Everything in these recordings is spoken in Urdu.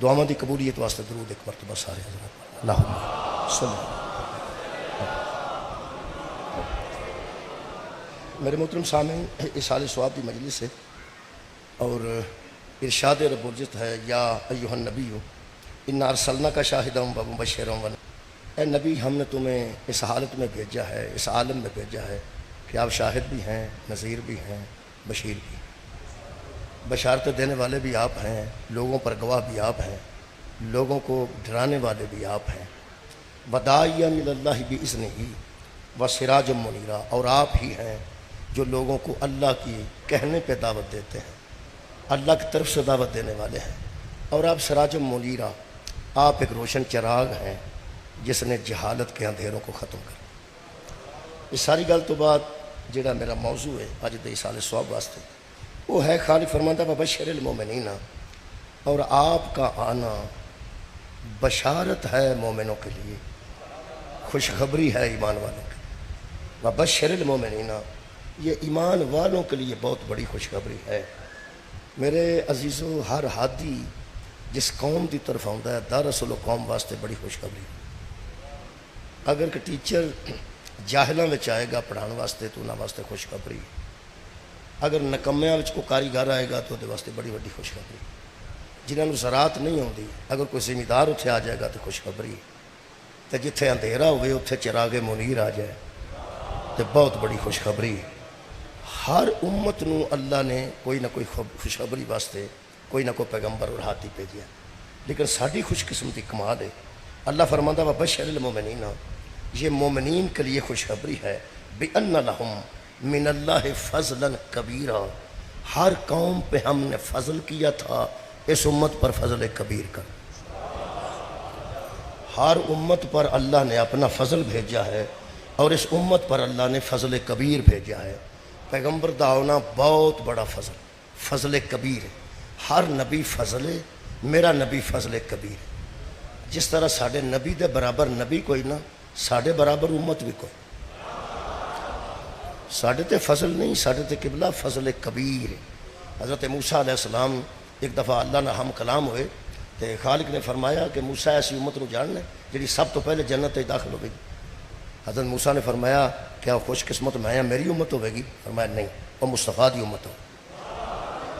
دعاواں دی قبولیت واسطے درود ایک مرتبہ سارے حضرات اللہم صلی اللہ۔ میرے محترم سامعین، اصال ثواب دی مجلس ہے اور ارشاد رب العزت ہے یا ایھا النبی انا ارسلناک شاہدا و مبشرا و اے نبی ہم نے تمہیں اس حالت میں بھیجا ہے، اس عالم میں بھیجا ہے کہ آپ شاہد بھی ہیں، نذیر بھی ہیں، بشیر بھی ہیں۔ بشارت دینے والے بھی آپ ہیں، لوگوں پر گواہ بھی آپ ہیں، لوگوں کو ڈرانے والے بھی آپ ہیں۔ وداعیا الی اللہ باذنہ وسراجا منیرا، اور آپ ہی ہیں جو لوگوں کو اللہ کی کہنے پہ دعوت دیتے ہیں، اللہ کی طرف سے دعوت دینے والے ہیں۔ اور آپ سراجا منیرا، آپ ایک روشن چراغ ہیں جس نے جہالت کے اندھیروں کو ختم کر۔ اس ساری گل تو بعد جڑا میرا موضوع ہے اج دے اصال ثواب واسطے، وہ ہے خالق فرماتا وبشر المومنین، اور آپ کا آنا بشارت ہے مومنوں کے لیے، خوشخبری ہے ایمان والوں کے لیے۔ وبشر المومنین، یہ ایمان والوں کے لیے بہت بڑی خوشخبری ہے۔ میرے عزیزو، ہر ہادی جس قوم دی طرف آتا ہے دراصل قوم واسطے بڑی خوشخبری۔ اگر کہ ٹیچر جاہلاں وچ آئے گا پڑھان واسطے تو انہاں واسطے خوشخبری، اگر نکمیاں وچ کوئی کاریگر آئے گا تو دے واسطے بڑی بڑی خوشخبری۔ جنہاں نوں زراعت نہیں ہوندی اگر کوئی زمیندار اتھے آ جائے گا تو خوشخبری، تے جتھے اندھیرا ہوئے اتھے چراغ منیر آ جائے تو بہت بڑی خوشخبری۔ ہر امت نوں اللہ نے کوئی نہ کوئی خوشخبری واسطے کوئی نہ کوئی پیغمبر اور ہادی بھیجیا، لیکن ساری خوش قسمتی کمال ہے۔ اللہ فرماتا وبشر المومنین، یہ مومنین کے لیے خوشخبری ہے بِأَنَّ لَهُم مِّنَ اللَّهِ فَضْلًا كَبِيرًا، ہر قوم پہ ہم نے فضل کیا تھا، اس امت پر فضل کبیر کا۔ ہر امت پر اللہ نے اپنا فضل بھیجا ہے اور اس امت پر اللہ نے فضل کبیر بھیجا ہے۔ پیغمبر دا ہونا بہت بڑا فضل، فضل کبیر ہے۔ ہر نبی فضل ہے، میرا نبی فضل کبیر ہے۔ جس طرح ساڑھے نبی دے برابر نبی کوئی نہ، ساڑھے برابر امت بھی کوئی۔ ساڑھے تے فضل نہیں، ساڑھے تے قبلہ فضل کبیر ہے۔ حضرت موسیٰ علیہ السلام ایک دفعہ اللہ نہ ہم کلام ہوئے تو خالق نے فرمایا کہ موسیٰ ایسی امت نو جاننا ہے جڑی سب تو پہلے جنت تے داخل ہوئے گی۔ حضرت موسیٰ نے فرمایا کیا خوش قسمت میں میری امت ہوئے گی؟ فرمایا نہیں، وہ مصطفیٰ دی امت ہو۔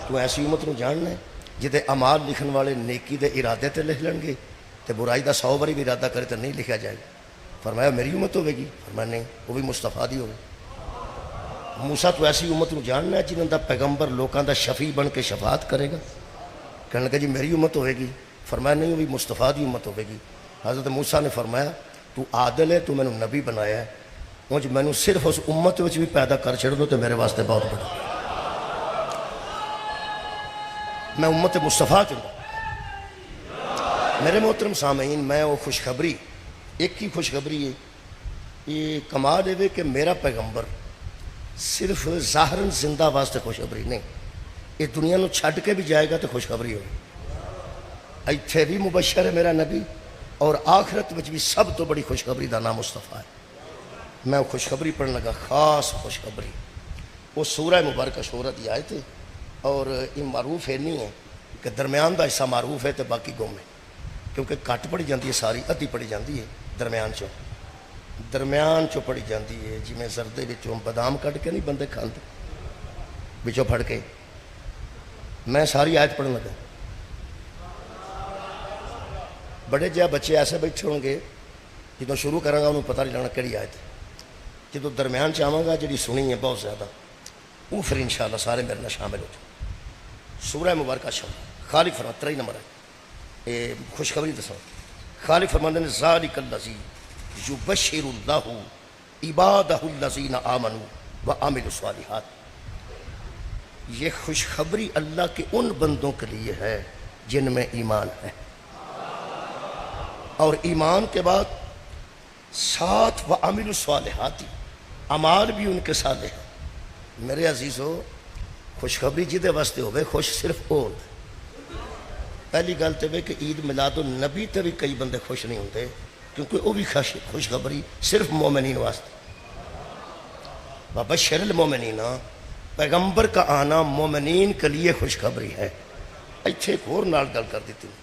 تو ایسی امت نو جاننا ہے جدے اعمال لکھن والے نیکی دے ارادے تے لکھ لیں گے تے برائی دا 100 باری بھی ارادہ کرے تو نہیں لکھا جائے گا۔ فرمایا میری امت ہوئے گی؟ فرمایا نہیں، وہ بھی مصطفیٰ دی ہوگی۔ موسیٰ تو ایسی امت نو جاننا ہے جنہاں دا پیغمبر لوکاں دا شفیع بن کے شفاعت کرے گا۔ کہنے لگا جی میری امت ہوئے گی؟ فرمایا نہیں، وہ بھی مصطفیٰ دی امت ہوئے گی۔ حضرت موسیٰ نے فرمایا تو عادل ہے، تو میں نے نبی بنایا ہے، مجھ میں نے صرف اس امت وچ بھی پیدا کر چھڑ دو تو میرے واسطے بہت بڑا۔ میں امت مصطفیٰ چاہتا ہوں۔ میرے محترم سامعین، میں وہ خوشخبری، ایک ہی خوشخبری ہے، یہ کمال ہے کہ میرا پیغمبر صرف ظاہراً زندہ واسطے خوشخبری نہیں، یہ دنیا نو چھڈ کے بھی جائے گا تو خوشخبری ہوگی۔ ایتھے بھی مبشر ہے میرا نبی، اور آخرت وچ بھی سب تو بڑی خوشخبری دا نام مصطفیٰ ہے۔ میں وہ خوشخبری پڑھنے لگا، خاص خوشخبری، وہ سورہ مبارکہ سورت دی آیت ہے، اور یہ معروف ہے نہیں ہے کہ درمیان دا حصہ معروف ہے تو باقی گم ہے، کیونکہ کٹ پڑی جاتی ہے، ساری ادھی پڑی جاتی ہے، درمیان چو پڑی جاتی ہے، جی میں زردے بچوں بادام کٹ کے نہیں بندے کھاندے بچوں پھڑ کے۔ میں ساری آیت پڑھنے لگا، بڑے جہاں بچے ایسے بیٹھے ہوں گے جدو شروع کروں گا انہوں پتہ نہیں لگنا کہڑی آیت ہے، جدو درمیان چاہوں گا جڑی سنی ہے بہت زیادہ، وہ پھر انشاءاللہ سارے میرے نال شامل ہو جائیں۔ سورہ مبارکہ شمع، خالق فرما 23 نمبر ہے، یہ خوشخبری دسو۔ خالق فرماندے نے ذالک الذی یبشر اللہ عبادہ الذین آمنوا وعملوا الصالحات، یہ خوشخبری اللہ کے ان بندوں کے لیے ہے جن میں ایمان ہے، اور ایمان کے بعد ساتھ وعملوا الصالحات، اعمال بھی ان کے صالح ہیں۔ میرے عزیزو، خوشخبری جدے واسطے ہوئے خوش صرف وہ ہوتا ہے۔ پہلی گل تو ہے کہ عید میلاد النبی تے بھی کئی بندے خوش نہیں ہوتے، کیونکہ وہ بھی خوشخبری صرف مومنین واسطے۔ وبشر المومنین، پیغمبر کا آنا مومنین کے لیے خوشخبری ہے۔ ایتھے ایک اور نال گل کر دیتی ہوں،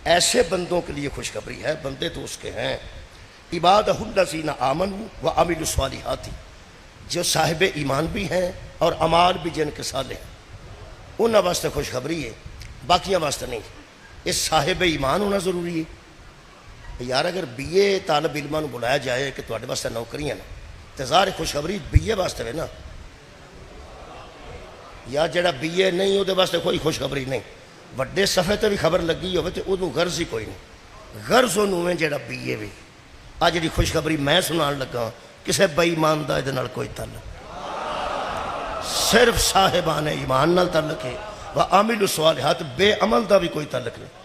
ایسے بندوں کے لیے خوشخبری ہے، بندے تو اس کے ہیں، عبادہ الذین آمنوا وعملوا الصالحات، جو صاحب ایمان بھی ہیں اور اعمال بھی جن کے صالح ہیں، انہاں واسطے خوشخبری ہے، باقیاں واسطے نہیں۔ اس صاحب ایمان ہونا ضروری ہے۔ یار اگر بی اے طالب علماں نوں بلایا جائے کہ تواڈے واسطے نوکریاں نے تے ظاہر خوشخبری بی اے واسطے ہے نا، یا جڑا بی اے نہیں وہ واسطے کوئی خوشخبری نہیں۔ وڈے صفحے تے بھی خبر لگی ہوئے تو انہوں غرض ہی کوئی نہیں، غرض انہوں ہے جڑا بی اے بھی۔ آج جڑی خوشخبری میں سنان لگا کسے بے ایمان دا ادھے نال کوئی تعلق، صرف صاحبان ایمان نال تعلق ہے، وعامل الصالحات، بے عمل دا بھی کوئی تعلق نہیں۔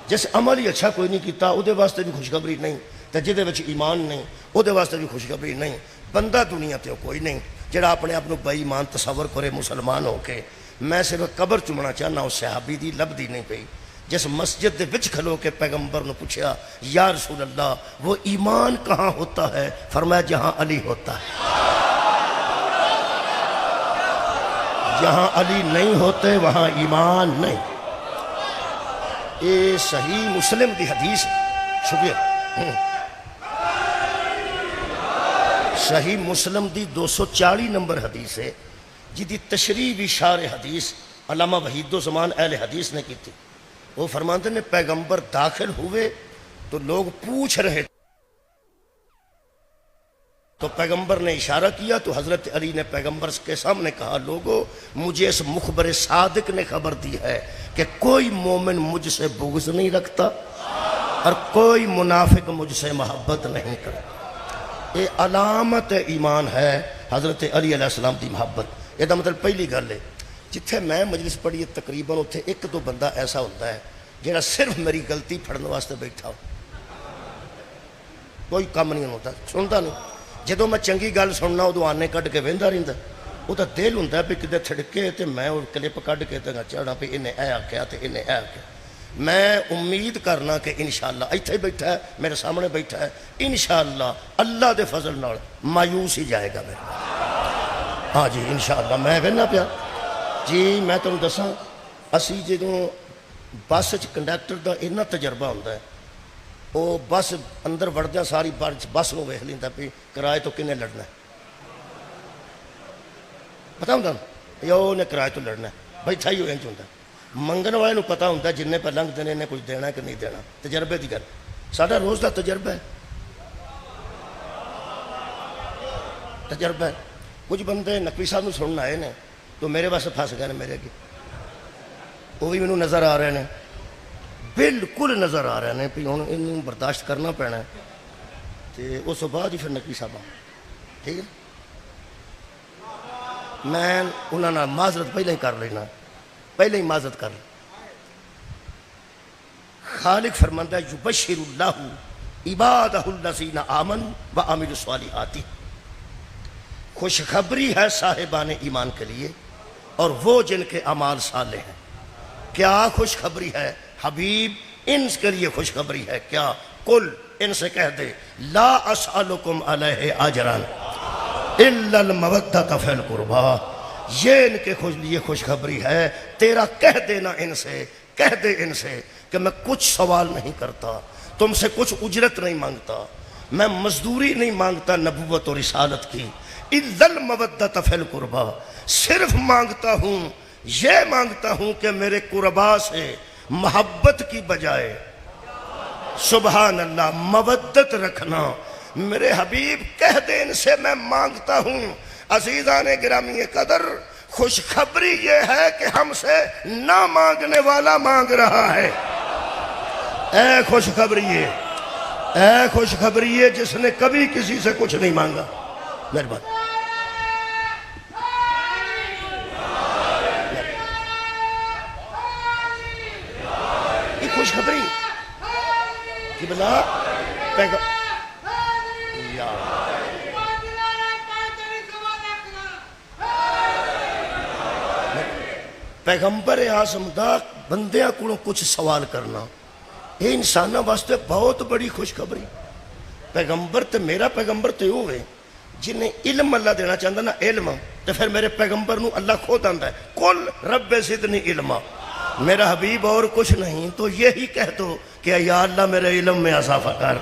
جس عمل ہی اچھا کوئی نہیں کیتا او دے واسطے بھی خوشخبری نہیں، تے جدے وچ ایمان نہیں او دے واسطے بھی خوشخبری نہیں۔ بندہ دنیا تے کوئی نہیں جڑا اپنے آپ بے ایمان تصور کرے مسلمان ہو کے۔ میں صرف قبر چومنا چاہنا اس صحابی دی لبدی نہیں پئی جس مسجد دے وچ کھلو کے پیغمبر نے پوچھا یا رسول اللہ وہ ایمان کہاں ہوتا ہے؟ فرمایا جہاں علی ہوتا ہے۔ جہاں علی نہیں ہوتے وہاں ایمان نہیں۔ یہ صحیح مسلم دی حدیث، شکریہ، صحیح مسلم دی 240 نمبر حدیث ہے، جدی تشریح بھی شارح حدیث علامہ وحید الزمان اہل حدیث نے کی تھی۔ وہ فرماتے ہیں پیغمبر داخل ہوئے تو لوگ پوچھ رہے تو پیغمبر نے اشارہ کیا تو حضرت علی نے پیغمبر کے سامنے کہا لوگو مجھے اس مخبر صادق نے خبر دی ہے کہ کوئی مومن مجھ سے بغض نہیں رکھتا اور کوئی منافق مجھ سے محبت نہیں کرتا۔ یہ علامت ایمان ہے حضرت علی علیہ السلام دی محبت۔ یہ دا مطلب پہلی گل ہے جتھے میں مجلس پڑھی تقریباً اتھے ایک دو بندہ ایسا ہوتا ہے جہاں صرف میری غلطی پھڑنے واسطے بیٹھا ہو، کوئی کام نہیں ہوتا، سنتا نہیں۔ جدو میں چنگی گل سننا ادو آنے کڈ کے وہدا رہتا، وہ تو دل ہوں بھی کدے تھڑکے تو میں کلپ کڈ کے چڑھا بھی انہیں اے آخیا تو انہیں اے آخیا۔ میں امید کرنا کہ انشاءاللہ اتھے بیٹھا ہے میرے سامنے بیٹھا ہے، انشاءاللہ اللہ دے فضل نال مایوس ہی جائے گا میرے۔ ہاں جی انشاءاللہ میں وہنا پیا جی۔ میں تمہیں دساں اسی جدوں بس کنڈکٹر دا اتنا تجربہ ہوتا ہے، وہ بس اندر وڑدیا ساری بس نو ویکھ لینا بھی کرائے تو کنے لڑنا ہے، پتہ ہوتا یا انہیں کرائے تو لڑنا ہے، بیٹھا ہی انج ہوتا ہے۔ منگن والے نو پتہ ہوتا ہے جن پہ لنگتے ہیں انہیں کچھ دینا ہے کہ نہیں دینا، تجربے کی گل ساڈا روز کا تجربہ ہے، تجربہ ہے۔ کچھ بندے نقوی صاحب نو سننا آئے نے تو میرے واسطے پھس گئے میرے اگے، وہ بھی مینوں نظر آ رہے ہیں، بالکل نظر آ رہے ہیں بھی ہوں انہوں برداشت کرنا پینا ہے۔ تو اس بعد ہی پھر نقوی صاحب ٹھیک ہے میں انہوں نے معذرت پہلے ہی کر لینا، پہلے ہی معذرت کر لی۔ خالق فرماندہ ہے یبشر اللہ عبادہ الذین آمنوا وعملوا الصالحات، خوشخبری ہے صاحبان ایمان کے لیے اور وہ جن کے اعمال صالح ہیں۔ کیا خوشخبری ہے حبیب؟ ان کے لیے خوشخبری ہے کیا؟ قل ان سے کہہ دے لا اسألکم علیہ اجرا الا المودۃ فی القربی، یہ ان کے لیے خوشخبری ہے، تیرا کہہ دینا ان سے، کہہ دے ان سے کہ میں کچھ سوال نہیں کرتا، تم سے کچھ اجرت نہیں مانگتا، میں مزدوری نہیں مانگتا نبوت اور رسالت کی، الا المودۃ فی القربی، صرف مانگتا ہوں یہ مانگتا ہوں کہ میرے قربا سے محبت کی بجائے سبحان اللہ مودت رکھنا۔ میرے حبیب کہہ دے ان سے میں مانگتا ہوں۔ عزیزان گرامی قدر، خوشخبری یہ ہے کہ ہم سے نہ مانگنے والا مانگ رہا ہے۔ اے خوشخبری، اے خوشخبری جس نے کبھی کسی سے کچھ نہیں مانگا، مہربانی۔ خوشخبری کہ بلا پیغمبر اعظم دا بندیاں کو کچھ سوال کرنا یہ انسانوں واسطے بہت بڑی خوشخبری۔ پیغمبر تے میرا پیغمبر تے ہوئے جنہیں علم اللہ دینا چاہتا نا علم، تو پھر میرے پیغمبر نو اللہ خود آندا ہے قل رب زدنی علما، میرا حبیب اور کچھ نہیں تو یہی کہہ دو کہ یا اللہ میرے علم میں اضافہ کر،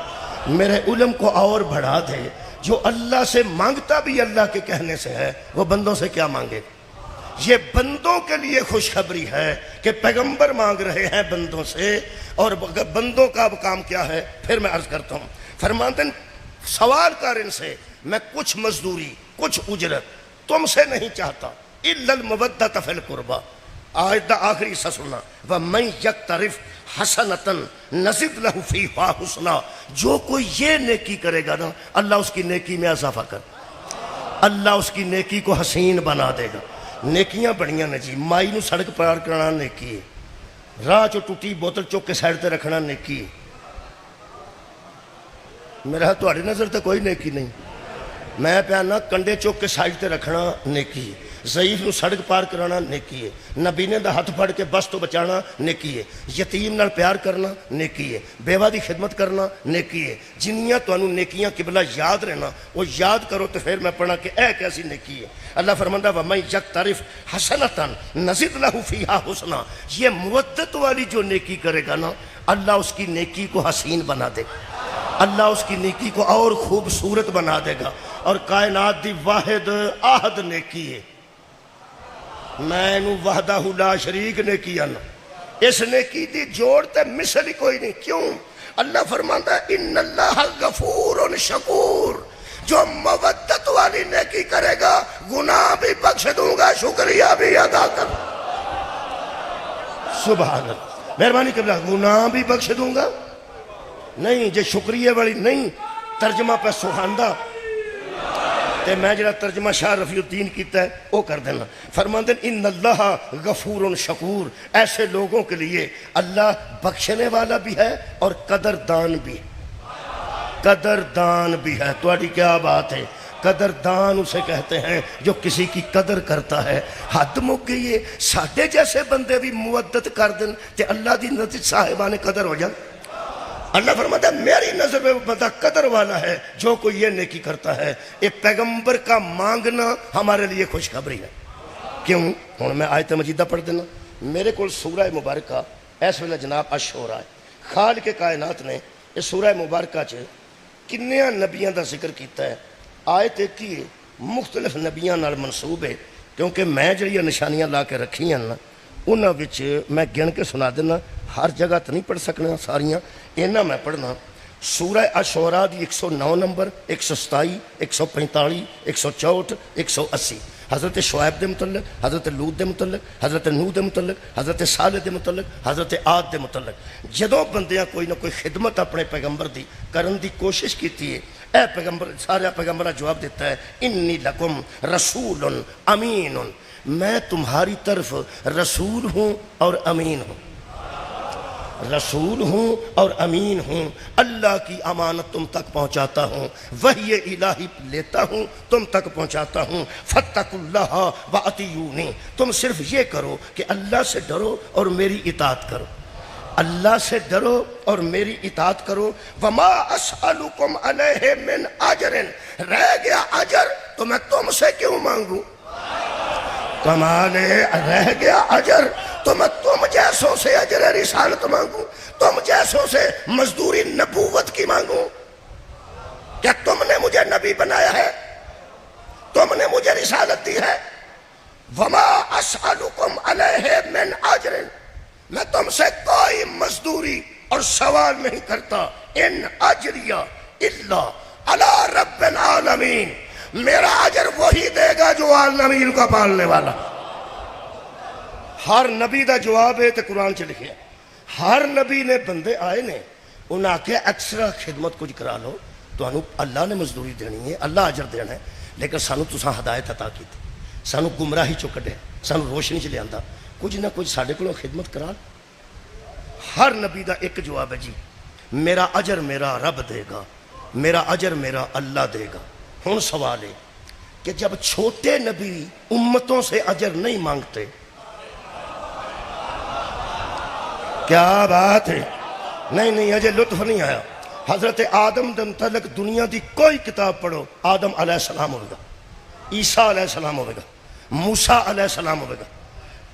میرے علم کو اور بڑھا دے۔ جو اللہ سے مانگتا بھی اللہ کے کہنے سے ہے، وہ بندوں سے کیا مانگے؟ یہ بندوں کے لیے خوشخبری ہے کہ پیغمبر مانگ رہے ہیں بندوں سے، اور بندوں کا اب کام کیا ہے؟ پھر میں عرض کرتا ہوں، فرماتے ہیں سوال کر ان سے، میں کچھ مزدوری کچھ اجرت تم سے نہیں چاہتا، الا المودۃ فی القربی۔ آیت آخری حصہ سننا، وَمَن یقترف حسنۃ نزد لہ فیہا حسنا۔ جو کوئی یہ نیکی کرے گا نا، اللہ اس کی نیکی میں اضافہ کر، اللہ اس کی نیکی کو حسین بنا دے گا۔ نیکیاں بڑیاں نے جی، مائی نو سڑک پار کرنا نیکی ہے، راہ چو ٹوٹی بوتل چوک کے سائڈ تے رکھنا نیکی ہے۔ میرا تہاڈی نظر تے کوئی نیکی نہیں، میں پیانا کنڈے چوک کے سائڈ تے رکھنا نیکی ہے، ضعیف نو سڑک پار کرانا نیکی ہے، نبینے دا ہاتھ پھڑ کے بس تو بچانا نیکی ہے، یتیم نال پیار کرنا نیکی ہے، بیوہ دی خدمت کرنا نیکی ہے۔ جنیاں تانوں نیکیاں قبلہ یاد رہنا، وہ یاد کرو تو پھر میں پڑھا کہ اے کیسی نیکی ہے۔ اللہ فرماندہ وَمَن یقترف حسنۃ نزد لہ فیہا حسنا۔ یہ مودت والی جو نیکی کرے گا نا، اللہ اس کی نیکی کو حسین بنا دے گا، اللہ اس کی نیکی کو اور خوبصورت بنا دے گا۔ اور کائنات دی واحد آہد نیکی ہے، میں نو وحدہ لا شریک نیکی آنا، اس نیکی دی جوڑ تے مثل ہی کوئی نہیں۔ کیوں؟ اللہ فرماتا ہے ان اللہ غفور شکور۔ جو مودت والی نیکی کرے گا گناہ بھی بخش دوں گا، شکریہ بھی ادا کر۔ سبحان اللہ، مہربانی کر لیا، گناہ بھی بخش دوں گا نہیں، جے شکریہ والی نہیں ترجمہ پہ سبحاندہ تے میں جڑا ترجمہ شاہ رفیع الدین کیتا ہے وہ کر دینا۔ فرماتے ہیں ان اللہ غفور شکور، ایسے لوگوں کے لیے اللہ بخشنے والا بھی ہے اور قدردان بھی ہے، قدردان بھی ہے۔ تواڈی کیا بات ہے؟ قدردان اسے کہتے ہیں جو کسی کی قدر کرتا ہے۔ حد مک گئی ہے، ساڈے جیسے بندے بھی مودت کر دیں تے اللہ دی نزد صاحبان قدر ہو جائے۔ اللہ فرماتا ہے میری نظر میں وہ بندہ قدر والا ہے جو کوئی یہ نیکی کرتا ہے۔ یہ پیغمبر کا مانگنا ہمارے لیے خوشخبری ہے۔ کیوں؟ ہوں میں آیت مجیدہ پڑھ دینا، میرے کو سورہ مبارکہ اس ویلے جناب اشورا ہے، خالق کائنات نے اس سورہ مبارکہ چ کنیاں نبیاں دا ذکر کیتا ہے۔ آیت ایک ہی ہے، مختلف نبیاں نال منسوب ہے، کیونکہ میں جڑیاں نشانیاں لا کے رکھی ہیں نا انہاں وچ میں گن کے سنا دینا، ہر جگہ تو نہیں پڑھ سکنا ساریاں، اینا میں پڑھنا۔ سورہ اشورا دی 109 نمبر، 127، 145، 164، 180 حضرت شعیب دے متعلق، حضرت لوط دے متعلق، حضرت نوح دے متعلق، حضرت صالح دے متعلق، حضرت عاد دے متعلق۔ جدوں بندیاں کوئی نہ کوئی خدمت اپنے پیغمبر دی کرن دی کوشش کیتی ہے، اے پیغمبر، سارے پیغمبرہ جواب دیتا ہے انی لکم رسول امین، میں تمہاری طرف رسول ہوں اور امین ہوں، رسول ہوں اور امین ہوں، اللہ کی امانت تم تک پہنچاتا ہوں، وحی الہی لیتا ہوں تم تک پہنچاتا ہوں۔ فاتقوا اللہ واطیعونی، تم صرف یہ کرو کہ اللہ سے ڈرو اور میری اطاعت کرو، اللہ سے ڈرو اور میری اطاعت کرو۔ وما اسألکم علیہ من اجر، رہ گیا اجر تو میں تم سے کیوں مانگوں؟ کمال رہ گیا اجر تو میں تم جیسوں سے اجر رسالت مانگوں، تم جیسوں سے مزدوری نبوت کی مانگوں؟ کیا تم نے مجھے نبی بنایا ہے؟ تم نے مجھے رسالت دی ہے؟ وما اسألکم علیہ من اجر، میں تم سے کوئی مزدوری اور سوال نہیں کرتا۔ ان اجریہ الا علی رب العالمین، میرا اجر وہی دے گا جو عالمین کا پالنے والا۔ ہر نبی دا جواب ہے تے قرآن چ لکھیا، ہر نبی نے بندے آئے نے انہاں آکھیا ایکسٹرا خدمت کچھ کرا لو، تانوں اللہ نے مزدوری دینی ہے، اللہ اجر دینا ہے، لیکن سانو تساں ہدایت عطا کیتی، سانو گمراہی چوں کڈیا، سانو روشنی چ لیاندا، کچھ نہ کچھ ساڈے کولوں خدمت کرا۔ ہر نبی دا ایک جواب ہے جی، میرا اجر میرا رب دے گا، میرا اجر میرا اللہ دے گا۔ ہن سوال ہے کہ جب چھوٹے نبی امتوں سے اجر نہیں مانگتے، کیا بات ہے؟ نہیں اجے لطف نہیں آیا۔ حضرت آدم دے متعلق دنیا دی کوئی کتاب پڑھو، آدم علیہ السلام ہوگا، عیسیٰ علیہ السلام ہوگا، موسیٰ علیہ السلام ہوگا،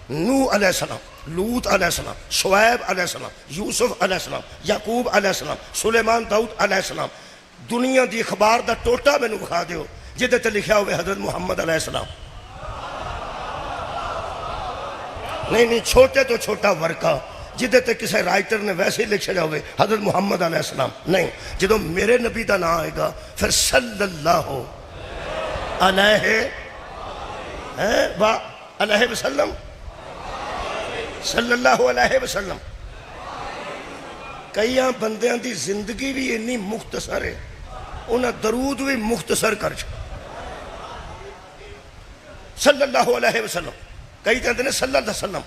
نوح علیہ السلام، لوط علیہ السلام، شعیب علیہ السلام، یوسف علیہ السلام، یعقوب علیہ السلام، سلیمان داؤد علیہ السلام، دنیا دی اخبار دا ٹوٹا مینوں بکھا دیو جہدے تے لکھیا ہوئے حضرت محمد علیہ السلام. نہیں چھوٹے تو چھوٹا ورقہ جہدے تے کسی رائٹر نے ویسے ہی لکھ چھڑیا ہوئے حضرت محمد علیہ السلام. نہیں، جدو میرے نبی دا نام آئے گا پھر صلی اللہ علیہ وسلم، صلی اللہ علیہ وسلم. کئی بندیاں دی زندگی بھی اتنی مختصر ہے، انہاں درود بھی مختصر کر چھوڑا. صلی اللہ علیہ وسلم، کئی کہتے ہیں صلی اللہ علیہ وسلم،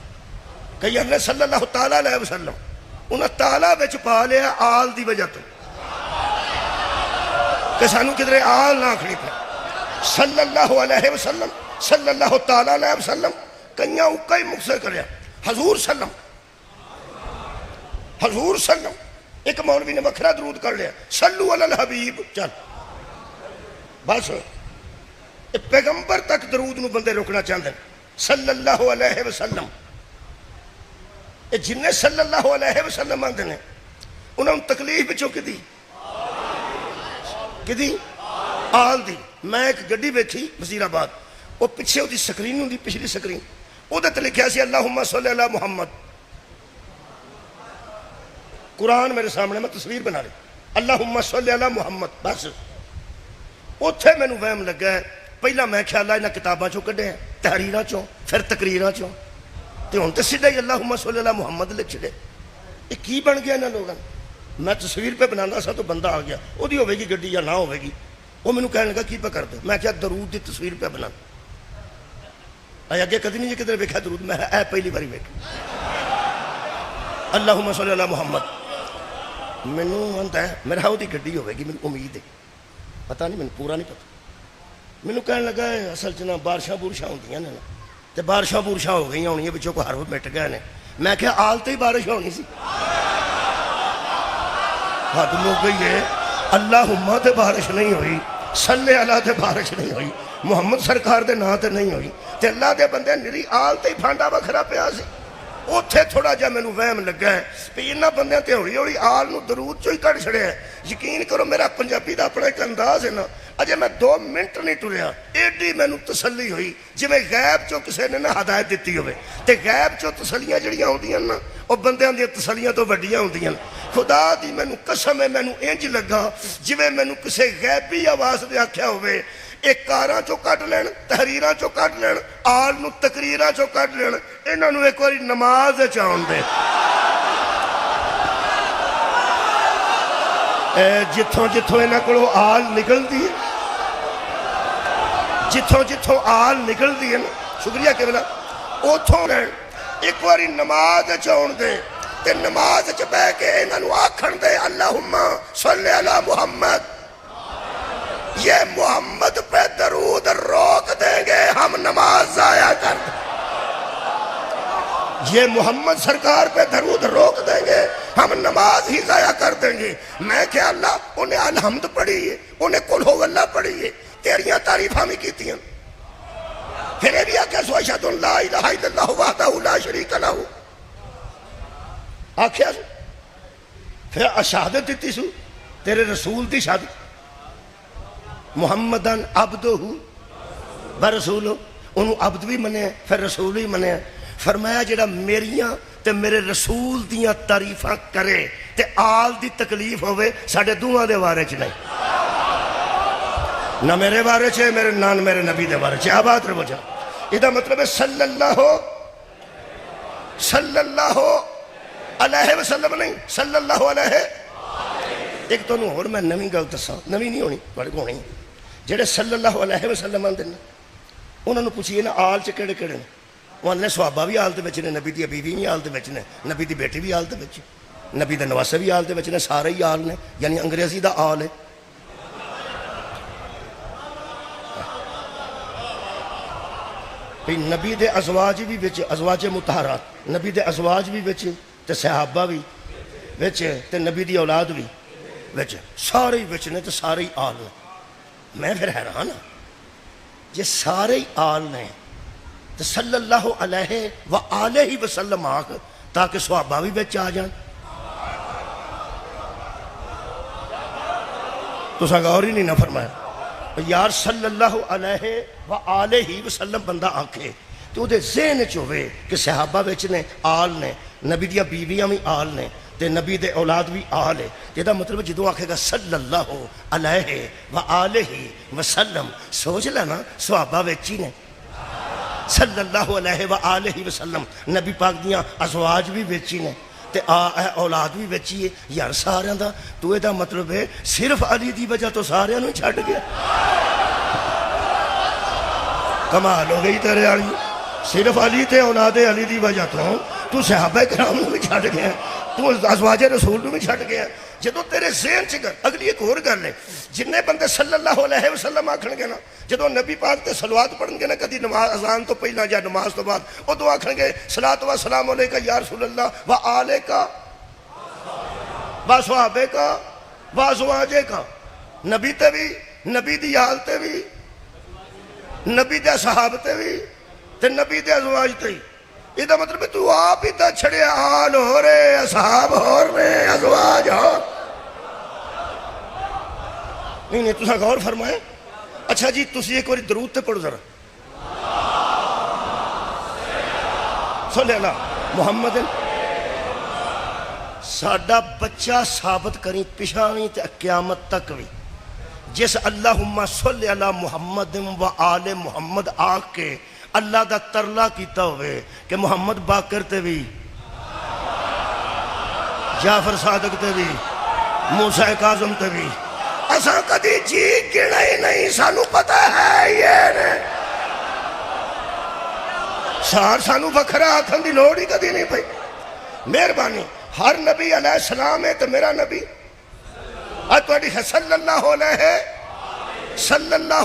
کئی کہتے ہیں صلی اللہ تعالیٰ علیہ وسلم. انہاں تعالیٰ بچ پا لیا آل دی وجہ تو کہ سانو کدھرے آل نہ آکھنی پہ. صلی اللہ علیہ وسلم، صلی اللہ تعالیٰ علیہ وسلم، کئیاں اوکا ہی مختصر کریا حضور سلم، حضور سلم. ایک مولوی نے وکھرا درود کر لیا صلو علی الحبیب. چل بس پیغمبر تک درود نو بندے روکنا چاہتے ہیں. صلی اللہ علیہ وسلم، جن صلی اللہ علیہ وسلم آتے ہیں انہوں نے تکلیف بچوں کدی آل دی. میں ایک گڈی بیٹھی وزیر آباد، وہ پیچھے وہ سکرین ہوں، پچھلی سکرین، وہ تے لکھیا سی اللہم صلی علی محمد. قرآن میرے سامنے، میں تصویر بنا لی اللہم صلی علی محمد. بس اتھے میں نو وہم لگا ہے. پہلا میں خیال انہاں کتاباں چوں کڈے ہیں، تحریراں چوں، پھر تقریراں چوں، تے ہن تے سیدھا ہی اللہم صلی علی محمد لکھ چھڑے. یہ کی بن گیا انہاں لوگاں؟ میں تصویر پہ بنانا سا تو بندہ آ گیا، وہ دی ہوئے گی گڈی یا نہ ہوئے گی. وہ مینوں کہنے لگا کی پہ کر دے؟ میں کیا درود دی تصویر پہ بنا. اگے کدی نہیں جی کدھر ویکھا درود؟ میں اے پہلی باری ویکھا اللہم صلی علی محمد. مینوں آندا ہے میرا وہ دی گڈی ہوئے گی، مینوں امید ہے، پتہ نہیں، مینوں پورا نہیں پتہ. مینوں کہنے لگا ہے اصل چ نا بارشاں بورشاں ہوندیاں نے تے بارشاں بورشاں ہو گئی ہونی بچوں کو حرف مٹ گئے نے. میں کہا آل تے ہی بارش ہونی سی، حد مک گئی ہے. اللہم تے بارش نہیں ہوئی، صلی اللہ تے بارش نہیں ہوئی، محمد سرکار دے نا تے نہیں ہوئی، تے اللہ دے بندے نری آل تے ہی پھانڈا وکھرا پیا سی. اتھے تھوڑا جا مینوں وہم لگا ہے کہ انہاں بندیاں تے ہولی ہولی آل نو درود چوں ہی کٹ چھڑیا ہے. یقین کرو میرا پنجابی دا اپنا ایک انداز ہے نا، اجے میں 2 منٹ نہیں ٹریا ایڈی مینوں تسلی ہوئی جویں غیب چوں کسے نے نہ ہدایت دیتی ہوئے. تے غیب چوں تسلیاں جڑیاں ہوندیاں نا او بندیاں دی تسلیاں تو وڈیاں ہوندیاں. خدا دی مینوں قسم ہے، مینوں انج لگا جویں مینوں کسے غیبی آواز دے آکھیا ہوئے ایک کاراں چوں کٹ لین، تحریراں چوں کٹ لین، آل نو تقریراں چوں کٹ لین، انہاں نو ایک واری نماز چاون دے. جتھوں جتھوں انہاں کولوں آل نکلدی ہے، جتھوں جتھوں آل نکلدی ہے نا، شکریہ کہ بلا اوتھوں لین ایک واری نماز چاون دے. تے نماز چ بیٹھ کے انہاں نو آکھن دے اللہم صلی علی محمد. یہ محمد پہ درود روک دیں گے ہم نماز ضائع کر دیں. یہ محمد سرکار پہ درود روک دیں گے ہم نماز ہی ضائع کر دیں گے. میں کیا اللہ انہیں الحمد پڑھی ہے، انہیں قل ہو اللہ پڑھی ہے، تیریاں تعریفاں بھی کیتی ہیں. پھر یہ بھی آکھیا سو اشہد ان لا الہ الا اللہ وحدہ لا شریک لہ، آکھیا سو. پھر شہادت دیتی سو تیرے رسول دی شہادت محمدن عبدہ و رسولہ. انہوں عبد بھی منے پھر رسول بھی منے. فرمایا جڑا میریاں تے میرے رسول دیاں تعریفاں کرے تے آل دی تکلیف ہوئے ساڑھے دوہاں دے بارے چ نہیں، نہ میرے بارے چ میرے نان میرے نبی دے بارے چ. آباد رہو جا. یہ مطلب ہے صلی اللہ علیہ وسلم نہیں، صلی اللہ علیہ. ایک تو انہوں اور میں نویں گل دساں، نویں نہیں ہونی بڑے کو ہونی. جڑے صلی اللہ علیہ وسلم آندے نے انہوں نے پوچھئے نا آل چ کیڑے کیڑے نے؟ وہ نے صحابہ بھی آل دے وچ نے، نبی دی بیوی بھی آل دے وچ نے، نبی دی بیٹی بھی آل دے وچ، نبی دے نواسے بھی آل دے وچ نے، سارے ہی آل نے. یعنی انگریزی دا آل ہے. نبی دے ازواج بھی وچ، ازواج مطہرات، نبی دے ازواج بھی وچ تے صحابہ بھی وچ تے نبی دی اولاد بھی وچ، سارے ہی وچ نے تے سارے ہی آل نے. میں پھر حیران ہاں جی سارے ہی آل نے تو صلی اللہ علیہ وآلہ وسلم آکھ تاکہ صحابہ بھی بچ آ جان. تو سا غور ہی نہیں نہ فرمایا. یار صلی اللہ علیہ وآلہ وسلم بندہ آکھے تو وہ دے ذہن چوے کہ صحابہ بچ نے آل نے, نبی دیا بیویاں بھی آل نے, تے نبی دے اولاد بھی آل ہے. یہ مطلب جدو آکھے گا صلی اللہ علیہ وآلہ وسلم, سوچ لینا صحابہ بچی نے صلی اللہ علیہ وآلہ وسلم, نبی پاک دیاں ازواج بھی بچی نے تے اولاد بھی بچی ہے. یار سارے دا تو یہ مطلب ہے صرف علی دی وجہ تو سارے نو چھڑ گیا. کمال ہو گئی تیرے علی, صرف علی تے اولاد علی دی وجہ تو صحابہ کرام نو بھی چھڑ گیا, تو ازواج رسول نو بھی چھڑ گیا. جدو تیرے ذہن چ گل اگلی ایک اور گل ہے, جننے بندے صلی اللہ علیہ وسلم آکھن گے نا, جدو نبی پاک تے صلوات پڑھن گے نا کدی نماز اذان تو پہلا یا نماز تو بعد, ادو آکھن گے صلاۃ و سلام علیکہ یا رسول اللہ و آلکہ و صحابہ و ازواجکہ. نبی تے بھی, نبی دی آل تے بھی, نبی دے صحابہ تے بھی, تے نبی دے ازواج تے بھی. یہ مطلب ہے تو آپ ہی تا چھڑے آل ہو رہے, اصحاب ہو رہے, ازواج ہو. نہیں تسا غور فرمائیں. اچھا جی تسی ایک باری درود تے پڑھو ذرا, صلی اللہ محمد. ساڈا بچہ ثابت کریں پچھانی تے قیامت تک بھی جس اللہم صلی علی محمد و آل محمد آکھ کے اللہ دا ترلا کیتا ہوئے کہ محمد باقر تے بھی, جعفر صادق تے بھی, موسیٰ کاظم تے بھی, اساں کدی جی گنا ہی نہیں, سانو پتہ ہے یہ نہیں. سانو وکھرا آکھن دی لوڑ ہی کدی نہیں پئی. مہربانی, ہر نبی علیہ السلام ہے تو میرا نبی اتواڈی ہے صلی اللہ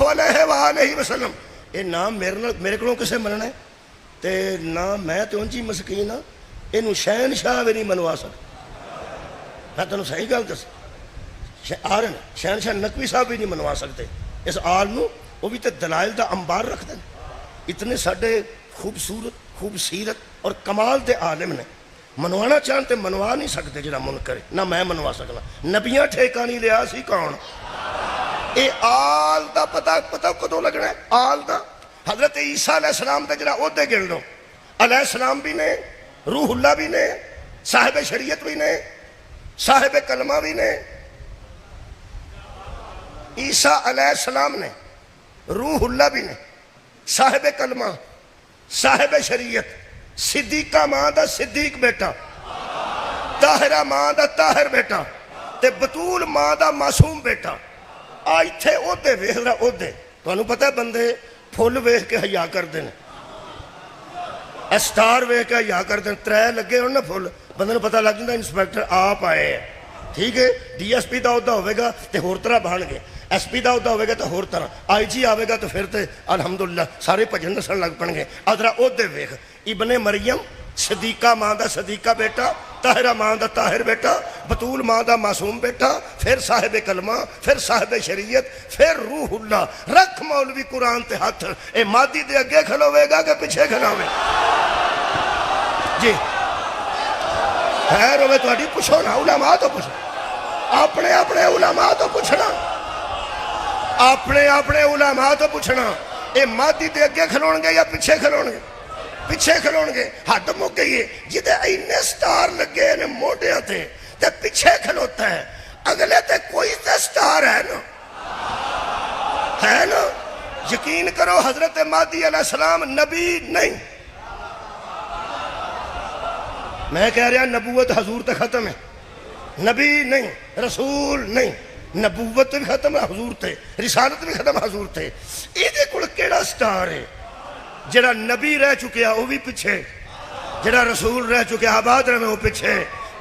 علیہ وآلہ وسلم. یہ نام میرے کو کسے مننا ہے تے نام میں تو انجی مسکین ہاں, یہ شہنشاہ بھی نہیں منوا سکتا. میں تمہیں صحیح گل دس, آرن شہنشاہ نقوی صاحب بھی نہیں منوا سکتے اس آل نو. وہ بھی تے دلائل دا انبار رکھ دیں. اتنے ساڑھے خوبصورت اور کمال دے عالم نے, منوانا چاہن تے منوا نہیں سکتے جڑا منکر ہے, نہ میں منوا سکنا. نبیاں ٹھیکہ نہیں لیا سی کون, اے آل دا پتہ کدو لگنا ہے. آل دا حضرت عیسیٰ علیہ السلام دا جڑا عہدے گن لو, علیہ السلام بھی نے, روح اللہ بھی نے, صاحب شریعت بھی نے, صاحب کلمہ بھی نے. عیسیٰ علیہ السلام نے, روح اللہ بھی نے, صاحب کلمہ, صاحب شریعت, صدیقہ ماں دا صدیق بیٹا, طاہرہ ماں دا طاہر بیٹا, تے بطول ماں دا معصوم بیٹا. آج تھے عہدے ویکھ رہا عہدے. تو انہوں پتہ ہے بندے پھول ویکھ کے حیا کر دیں, اسٹار ویکھ کے حیا کر دیں. 3 لگے ہوں نا پھول, بندے نے پتہ لگ جاتا انسپیکٹر آپ آئے ہیں. ٹھیک ہے, ڈی ایس پی دا عہدہ ہوئے گا تے ہور طرح بھان گے, ایس پی دا عہدہ ہوئے گا تو ہور طرح, آئی جی آوے گا تو پھر تے الحمدللہ سارے بھجن نسن لگ پڑن گے. ادھر عہدے ویکھ, ابن مریم صدیقہ ماں دا صدیقہ بیٹا, طاہرہ ماں دا طاہر بیٹا, بطول ماں دا معصوم بیٹا, پھر صاحب کلمہ, پھر صاحب شریعت, پھر روح اللہ. رکھ مولوی قرآن تے ہاتھ, اے مادی دے اگے کھلوے گا کہ پیچھے کھلوے جی. خیر ہوئے تو اڈی پوچھو نا, علماء تو پوچھو, اپنے علماء تو پوچھنا, اپنے علماء تو پوچھنا. اے مادی دے اگے کھلون گے یا پیچھے کھلون گے؟ پیچھے کھلون گے. حد مک گئی ہے, جدے اینے سٹار لگے نے موڈیاں تے پیچھے کھلوتا ہے. اگلے تے کوئی تے سٹار ہے نا. یقین کرو حضرت مہدی علیہ السلام نبی نہیں. میں کہہ رہا نبوت حضور تے ختم ہے, نبی نہیں, رسول نہیں. نبوت بھی ختم ہے حضور تے, رسالت بھی ختم حضور تے. یہ کول کیڑا سٹار ہے جڑا نبی رہ چکے وہ بھی پیچھے, جڑا رسول رہ چکے آباد رہے وہ پیچھے,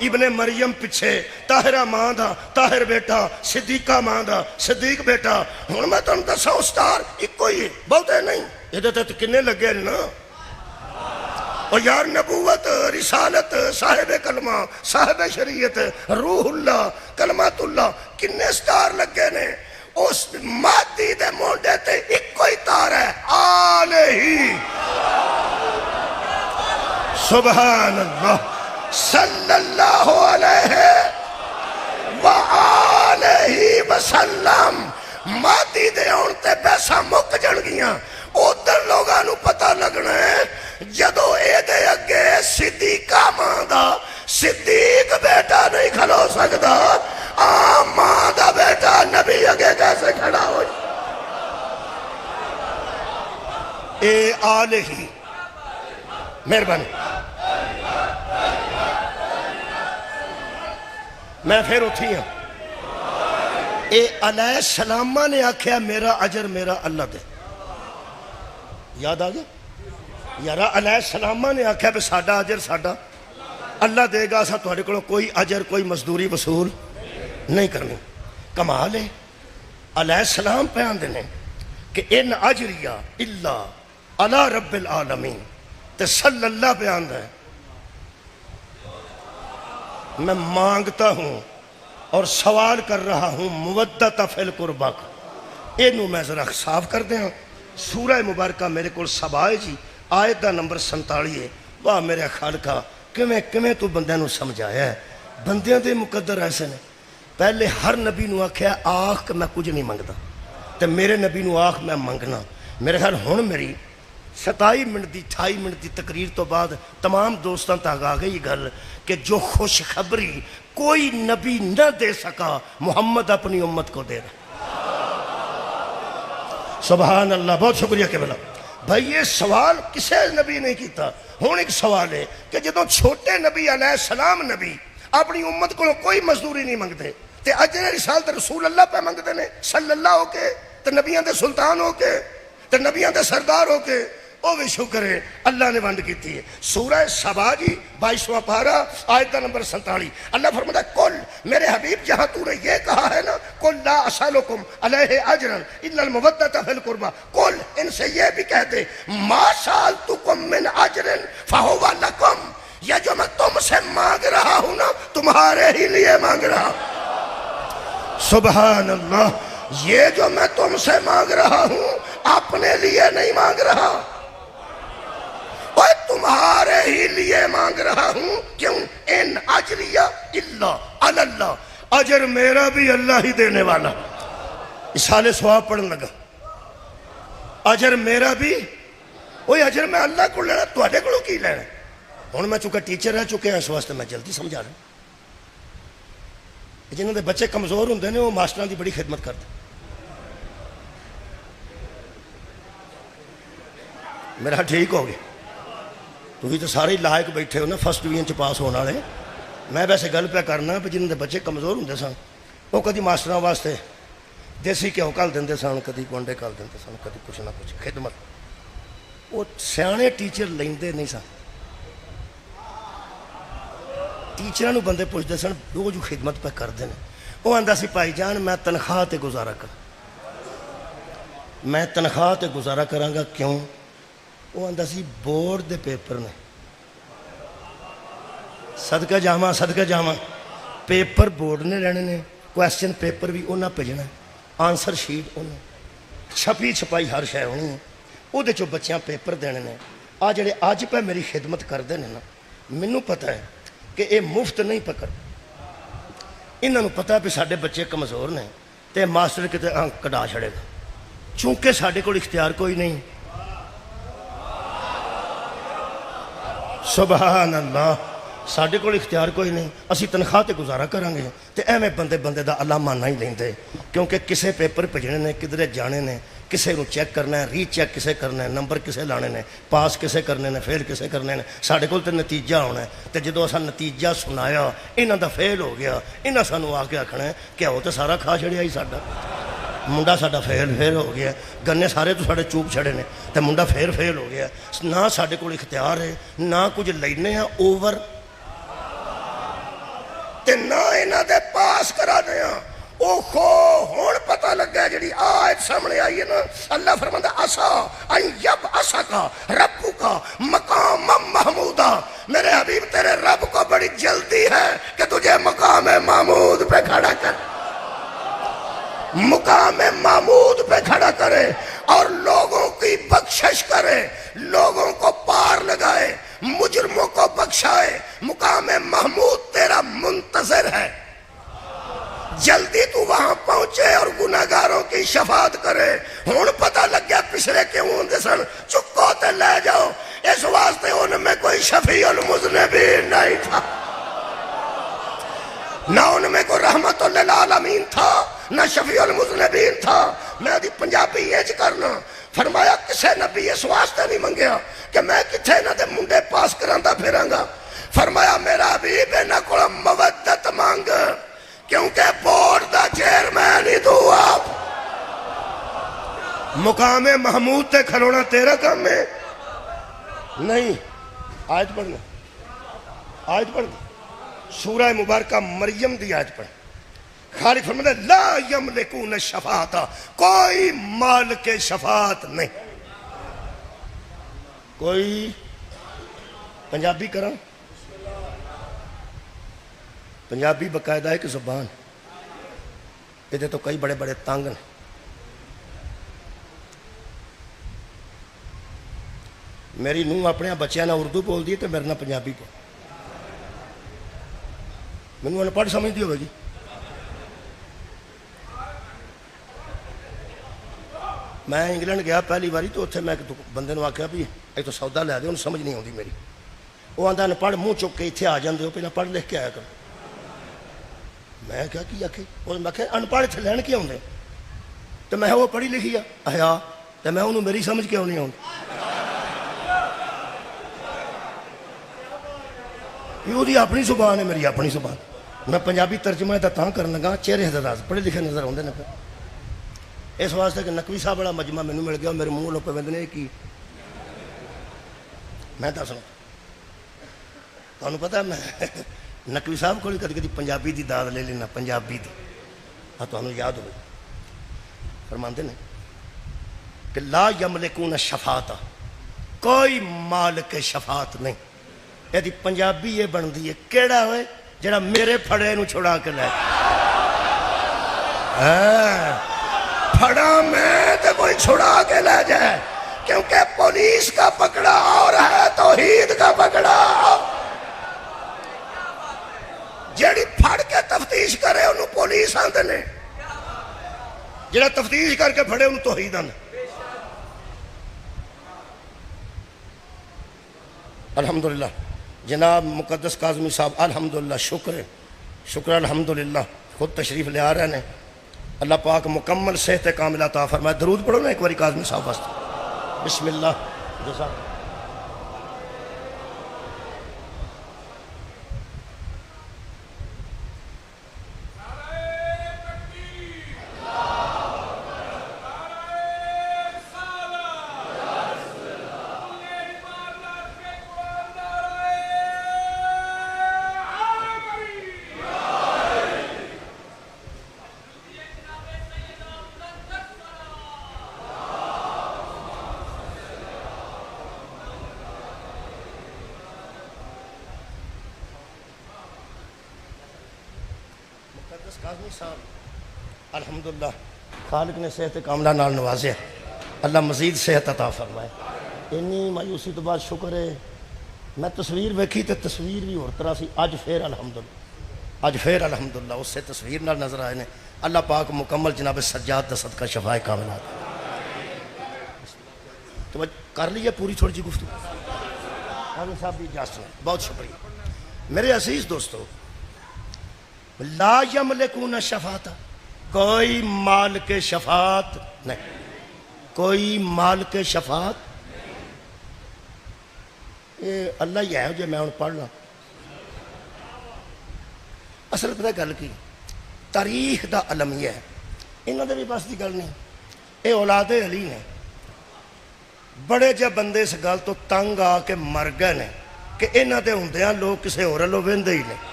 ابن مریم پیچھے, طاہرہ ماں دا طاہر بیٹا, صدیقہ ماں دا صدیق بیٹا. ہن میں تمہیں دساں سٹار ایک ہی ہے, بہتے نہیں. یہ تو کنے لگے نا. اور یار نبوت, رسالت, صاحب کلمہ, صاحب شریعت, روح اللہ, کلمات اللہ, کنے سٹار لگے نے. اس مادی دے مونڈے تے ایک کوئی تار ہے, آلہ ہی سبحان اللہ صلی اللہ علیہ وآلہ وسلم مادی دے آن تے پیسہ مک جن گیاں ادھر لوگاں نو پتہ لگنا ہے جدو اے دے اگے صدیقہ ماں دا صدیق بیٹا نہیں کھلو سکتا ماں دا بیٹا نبی اگے کیسے کھڑا ہو اے آلہی مہربانی میں پھر اٹھی ہوں اے علیہ السلامہ نے آکھیا میرا اجر میرا اللہ دے یاد آگیا یارا علیہ السلامہ نے آکھیا بھی ساڈا اجر ساڈا اللہ دے گا سا تھوڑے کو کوئی اجر کوئی مزدوری وصول نہیں کرنی کمال ہے علیہ السلام پیان دینے کہ ان اجریہ اللہ علی رب العالمین تے صلی اللہ بیان دے میں مانگتا ہوں اور سوال کر رہا ہوں مودت فی القربہ کو اینو میں ذرا صاف کر دیں سورہ مبارکہ میرے کو سبائے جی آیت دا نمبر 47 ہے واہ میرے خالقہ کمیں تو بندے نو سمجھایا ہے بندیاں دے مقدر ایسے نے پہلے ہر نبی نو آکھیا آخ کہ میں کچھ نہیں منگتا تے میرے نبی نو آخ میں منگنا میرے خیال ہون میری 27 منٹ دی 28 منٹ دی تقریر تو بعد تمام دوستان تک آ گئی گل کہ جو خوشخبری کوئی نبی نہ دے سکا محمد اپنی امت کو دے رہا سبحان اللہ بہت شکریہ کہ بلا بھائی یہ سوال کسے نبی نہیں کیتا ہون ایک سوال ہے کہ جدوں چھوٹے نبی علیہ السلام نبی اپنی امت کو کوئی مزدوری نہیں منگتے تے اجر رسالت رسول اللہ پہ منگتے نے صلی اللہ ہو کے تے نبیان دے سلطان ہو کے تے نبیان دے سردار ہو کے او بھی شکر ہے اللہ نے ونڈ کی ہے سورہ سبا جی 22واں پارہ آیت نمبر 47 اللہ فرماتا ہے کل میرے حبیب جہاں تو نے یہ کہا ہے نا کل لا اسالکم علیہ اجرا الا المودۃ فی القربہ کل ان سے یہ بھی کہتے ما سالتکم من اجر فہو لکم یہ جو میں تم سے مانگ رہا ہوں نا تمہارے ہی لیے مانگ رہا ہوں سبحان اللہ یہ جو میں تم سے مانگ رہا ہوں اپنے لیے نہیں مانگ رہا تمہارے ہی لیے مانگ رہا ہوں کیوں ان اجریہ اللہ اللہ اجر میرا بھی اللہ ہی دینے والا اسالے ثواب پڑھن لگا اجر میرا بھی وہی اجر میں اللہ کو لینا تواڈے کولوں کی لینا ہن میں چونکہ ٹیچر رہ چکے ہیں اس واسطے میں جلدی سمجھا رہا جنہوں دے بچے کمزور ہوندے نے وہ ماسٹراں دی بڑی خدمت کرتے میرا ٹھیک ہو گیا تو بھی تو سارے لائق بیٹھے ہو نا فرسٹ ڈویژن چ پاس ہونے والے میں ویسے گل پہ کرنا بھی جنہوں دے بچے کمزور ہوندے سن وہ کدی ماسٹراں واسطے دیسی گھیو کل دیندے سن کدی گونڈے کل دیندے سن کدی کچھ نہ کچھ خدمت وہ سیانے ٹیچر لیندے نہیں سن ٹیچراں نو بندے پوچھتے سن وہ جو خدمت پہ کرتے ہیں وہ آندا سی بھائی جان میں تنخواہ تے گزارا کر میں تنخواہ تے گزارا کراں گا کیوں وہ آندا سی بورڈ دے پیپر نے صدقہ جاواں پیپر بورڈ نے رہنے نے کویسچن پیپر بھی انہاں بھیجنا آنسر شیٹ انہاں چھپی چھپائی ہر شے ہونی ہے وہ دے چو بچیاں پیپر دینے نے آ جڑے آج پہ میری خدمت کر دے نا مینوں پتہ ہے کہ اے مفت نہیں پکڑ انہاں نوں پتہ ہے کہ ساڈے بچے کمزور نے تے ماسٹر کتے کڈا چھڑے گا چونکہ ساڈے کول اختیار کوئی نہیں سبحان اللہ ساڈے کول اختیار کوئی نہیں اسی تنخواہ تے گزارا کریں گے تے ایویں بندے دا علامہ نہیں لیندے کیونکہ کسے پیپر بھیجنے نے کدھرے جانے نے کسے نو چیک کرنا ہے ری چیک کسے کرنا ہے نمبر کسے لانے نے پاس کسے کرنے نے فیل کسے کرنے نے ساڈے کول تے نتیجہ ہونا ہے تے جدوں اساں نتیجہ سنایا انہاں دا فیل ہو گیا انہاں سانوں آ کے آکھنا ہے کہ او تے سارا کھا چھڑیا ہی ساڈا منڈا ساڈا فیل ہو گیا گنے سارے تو ساڈے چوب چھڑے نے تے منڈا فیل ہو گیا نہ ساڈے کول اختیار ہے نہ کچھ لینے ہیں اوور تے نہ انہاں دے پاس کرانے ہیں او خو ہون پتہ لگا جڑی آیت سامنے آئی ہے نا اللہ فرماندا اسا ان یب اسا کا ربو کا مقام محمودہ میرے حبیب تیرے رب کو بڑی جلدی ہے کہ تجھے مقام محمود پہ کھڑا کر مقام محمود پہ کھڑا کرے اور لوگوں کی بخشش کرے لوگوں کو پار لگائے مجرموں کو بخشائے، مقام محمود تیرا منتظر ہے، جلدی تو وہاں پہنچے اور گناہگاروں کی شفاعت کرے۔ ہون پتہ لگ گیا پچھلے کیوں ہوندے سن، چکو تے لے جاؤ، اس واسطے ان میں کوئی شفیع المذنبین نہیں تھا، نہ ان میں کوئی رحمت للعالمین تھا، نہ شفیع المذنبین تھا۔ میں دی پنجابی ایج کرنا، فرمایا کسے نبی اس واسطے نہیں منگیا کہ میں کتھے نہ دے منڈے پاس کراندا پھراں گا، فرمایا میرا حبیب انہاں کول مودت مانگ، کیونکہ بورڈ دا چیئرمین ہی تو آپ، مقام محمود تے کھلونا تیرا کام ہے نہیں۔ آیت پڑھنا، آیت پڑھنا، سورہ مبارکہ مریم دی آیت پڑھ، خالق فرماتا ہے لا یملکون الشفاعۃ، کوئی مالک شفاعت نہیں۔ کوئی پنجابی کراں، پنجابی باقاعدہ ایک زبان، یہ تو کئی بڑے بڑے تانگ ہیں۔ میری نوح اپنے بچیاں نہ اردو بول دی تو میرے نہ پنجابی بول، مینوں ان پڑھ سمجھتی ہوگی جی۔ میں انگلینڈ گیا پہلی باری تو اتنے میں بندے نے آخیا بھی ایک تو سودا لے دے، انہوں سمجھ نہیں آتی میری، وہ آدھا ان پڑھ منہ چک کے اتنے آ جاندے ہو، پہلے پڑھ لکھ کے آیا کرو۔ میں کیا کی آخے، میں کہ ان پڑھ اتنے لین کے آدھے، تو میں وہ پڑھی لکھی آیا تو میں انہوں میری سمجھ کیوں نہیں آتی، یہ اپنی زبان ہے، میری اپنی زبان۔ میں پنجابی ترجمہ تاں کرن لگا، چہرے حضرات پڑھے لکھے نظر آتے ہیں، اس واسطے کہ نقوی صاحب والا مجمع مینوں مل گیا، میرے منہ لو پہ وندنے کی میں دس رہا تمہیں پتہ ہے، میں نقوی صاحب کو کدی کدی پنجابی دی داد لے لینا، پنجابی دی تمہیں یاد ہوئے، فرماندے نے کہ لا یملکون الشفاعۃ، کوئی مالک شفاعت نہیں۔ یہ پنجابی یہ بنتی ہے کیڑا ہوئے جڑا میرے پھڑے نو چھڑا کے لے، پھڑا میں تو کوئی چھڑا کے لے جائے، کیونکہ پولیس کا پکڑا اور ہے توحید کا پکڑا، جیڑی پھڑ کے تفتیش کرے انہوں پولیس آندے نے، جڑا تفتیش کر کے پھڑے انہوں توحید آندے۔ الحمدللہ جناب مقدس کاظمی صاحب الحمدللہ، شکر الحمدللہ خود تشریف لے آ رہے ہیں، اللہ پاک مکمل صحت کاملہ عطا فرمائے۔ درود پڑھو نا ایک باری کاظمی صاحب واسطے، بسم اللہ جزاک۔ کاظمی صاحب الحمدللہ خالق نے صحت کاملہ نال نوازے، اللہ مزید صحت عطا فرمائے۔ انی مایوسی تو بعد شکر ہے میں تصویر ویکھی تو تصویر بھی اور طرح سی، اج پھر الحمدللہ اس سے تصویر نال نظر آئے نے، اللہ پاک مکمل جناب سجاد دا صدقہ شفاء کاملہ تو کر لیے پوری تھوڑی جی گفتگو، کاظمی صاحب بھی اجازت ہے، بہت شکریہ۔ میرے عزیز دوستو، لا یملکون الشفاعۃ، کوئی مالک شفاعت نہیں، کوئی مالک شفاعت، یہ اللہ ہی ہے جو میں انہوں پڑھ لوں۔ اصل پتہ گل کی تاریخ دا علمیہ ہے، انہوں نے بھی بس دی گل نہیں، یہ اولاد علی نے بڑے جے بندے اس گل تو تنگ آ کے مر گئے نے کہ انہوں دے ہوندیاں لوگ کسے اور لو ویندے ہی نہیں۔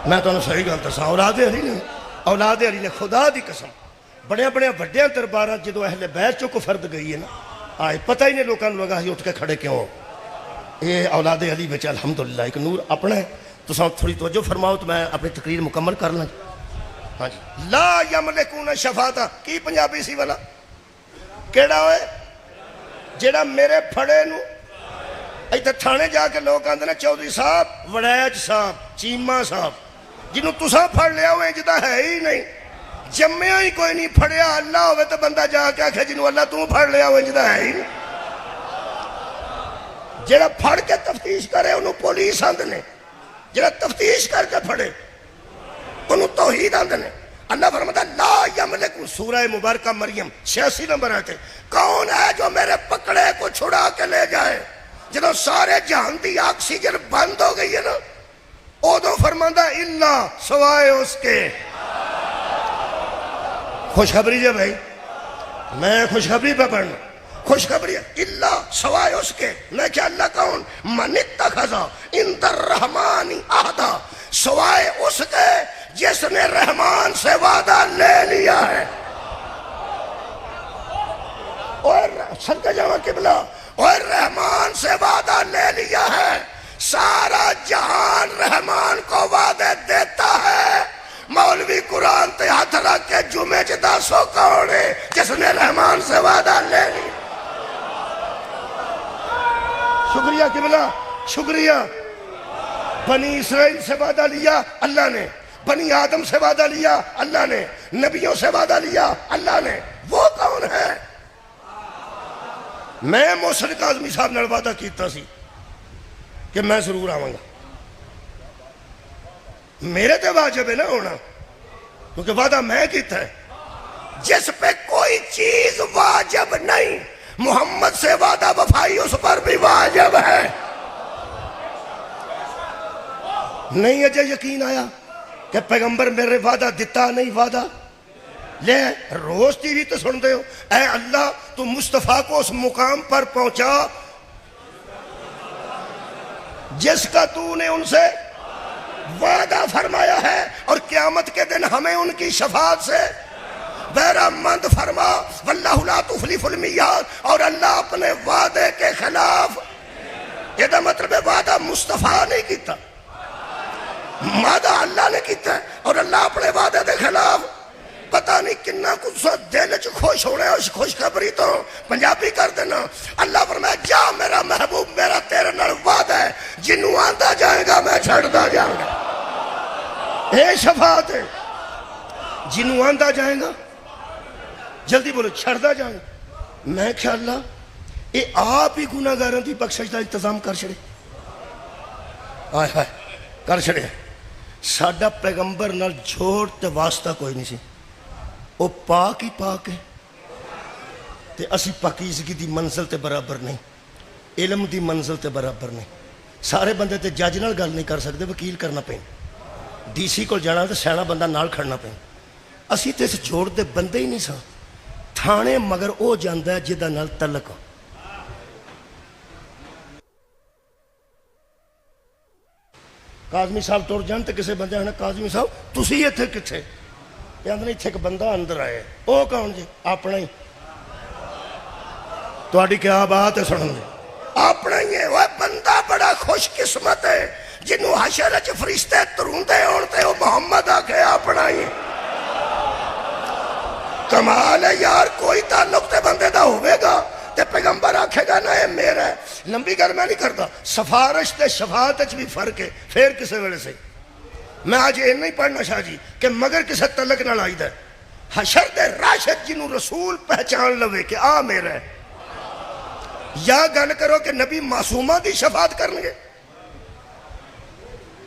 میں تو صحیح گل دساں، اولاد علی نے خدا دی قسم بڑے بڑے وڈیاں دربارات جدو اہل بیت چو کفرد گئی ہے نا، آئے پتہ ہی نہیں لوگوں نے لگا ہی اٹھ کے کھڑے کیوں ہو۔ یہ اولاد علی بچے الحمدللہ ایک نور اپنا ہے، تو تھوڑی توجہ فرماؤ تو میں اپنی تقریر مکمل کر لیں۔ ہاں جی، لا یملکون الشفاعۃ کی پنجابی سی والا کیڑا ہوئے جیڑا میرے پھڑے نو اتنے تھانے جا کے لوگ آتے ہیں چودھری صاحب وڑیچ صاحب چیمہ صاحب جنہوں تساں پھڑ لیا ہوئے جدا ہے ہی نہیں جمعیا ہی کوئی نہیں پھڑیا اللہ ہوئے تو بندہ جا کے آکھے جنہوں اللہ توں پھڑ لیا ہوئے جدا ہے ہی نہیں جڑا پھڑ کے تفتیش کرے انہوں پولیس آندے نے جڑا تفتیش کر کے پھڑے انہوں توحید آندے نے اللہ فرماتا لا یملک سورہ مبارکہ مریم 86 نمبر آتے کون ہے جو میرے پکڑے کو چھڑا کے لے جائے جنہوں سارے جہان دی آکسیجن بند ہو گئی ہے نا اودوں فرماندہ اللہ سوائے اس کے خوشخبری جی بھائی میں خوشخبری پہ پڑھنا خوشخبری اللہ سوائے اس کے میں کیا اللہ کون من اتخذ عند الرحمن عہدا سوائے اس کے جس نے رحمان سے وعدہ لے لیا ہے اور صدقہ جاواں قبلہ اور رحمان سے وعدہ لے لیا ہے سارا جہان رحمان کو وعدے دیتا ہے مولوی قرآن تے ہاتھ رکھ کے جمعے چ دسو کون ہے جس نے رحمان سے وعدہ لے لیا شکریہ قبلہ شکریہ بنی اسرائیل سے وعدہ لیا اللہ نے بنی آدم سے وعدہ لیا اللہ نے نبیوں سے وعدہ لیا اللہ نے وہ کون ہے میں محسن کاظمی صاحب نے وعدہ کیتا سی کہ میں ضرور آؤں گا میرے تے واجب ہے نہ ہونا کیونکہ وعدہ میں کیتا ہے جس پہ کوئی چیز واجب نہیں محمد سے وعدہ وفائی اس پر بھی واجب ہے نہیں اجے یقین آیا کہ پیغمبر میرے وعدہ دیتا نہیں وعدہ لے روز ٹی وی تو سن دے ہو اے اللہ تو مصطفیٰ کو اس مقام پر پہنچا جس کا تو نے ان سے وعدہ فرمایا ہے اور قیامت کے دن ہمیں ان کی شفاعت سے بیرہ مند فرما واللہ لا تخلف المیعاد اور اللہ اپنے وعدے کے خلاف یہ مطلب ہے وعدہ مصطفیٰ نہیں کیتا وعدہ اللہ نے کیتا ہے اور اللہ اپنے وعدے کے خلاف پتہ نہیں کنا کچھ دل چ خوش ہونا ہے خوشخبری تو پنجابی کر دینا اللہ فرمایا جا میرا محبوب میرا تیرے نال وعدہ ہے جنوں آندا جائے گا میں چھڑدا جاؤں گا اے شفاعت ہے جنوں آندا جائے گا جلدی بولو چھڑدا جائیں میں کیا اللہ اے آپ ہی گناہگاراں دی بخشش دا انتظام کر چھڑے آئے ہائے کر چھڑے ساڈا پیغمبر نال جھوڑ تے واسطہ کوئی نہیں سی وہ پاک ہی پاک ہے تے اسی پاکیزگی دی منزل تے برابر نہیں علم دی منزل تے برابر نہیں سارے بندے تے جج نال گل نہیں کر سکتے وکیل کرنا پین ڈی سی کو جانا تے سیاح بندہ نال کھڑنا پین اسی تے اس جوڑ دے بندے ہی نہیں سا تھانے مگر او جاندہ ہے جدہ نال تعلق ہو کاظمی صاحب توڑ جان تے کسے بندے ہیں کاظمی صاحب تسی یہ تھے کتھے یہ اندر ایک بندہ اندر آئے او کون جی اپنا ہی تو آڈی کیا بات ہے سنن جی اپنا ہی ہے وہ بندہ بڑا خوش قسمت ہے جنہوں حشر اچھ فرشتے تروندے ہوندے وہ محمد آکے اپنا ہی کمال ہے یار کوئی تعلق تے بندے دا ہوئے گا تے پیغمبر آکھے گا نا اے میرا ہے لمبی گل میں نہیں کرتا سفارش تے شفاعت اچھ بھی فرق ہے پھر کسے ویلے سے میں آج یہ نہیں پڑھنا شاہ جی کہ مگر کسے تعلق نہ لائید ہے حشر دے راشد جنہوں رسول پہچان لوے کہ آ میرا ہے یا گل کرو کہ نبی معصومہ دی شفاعت کرنگے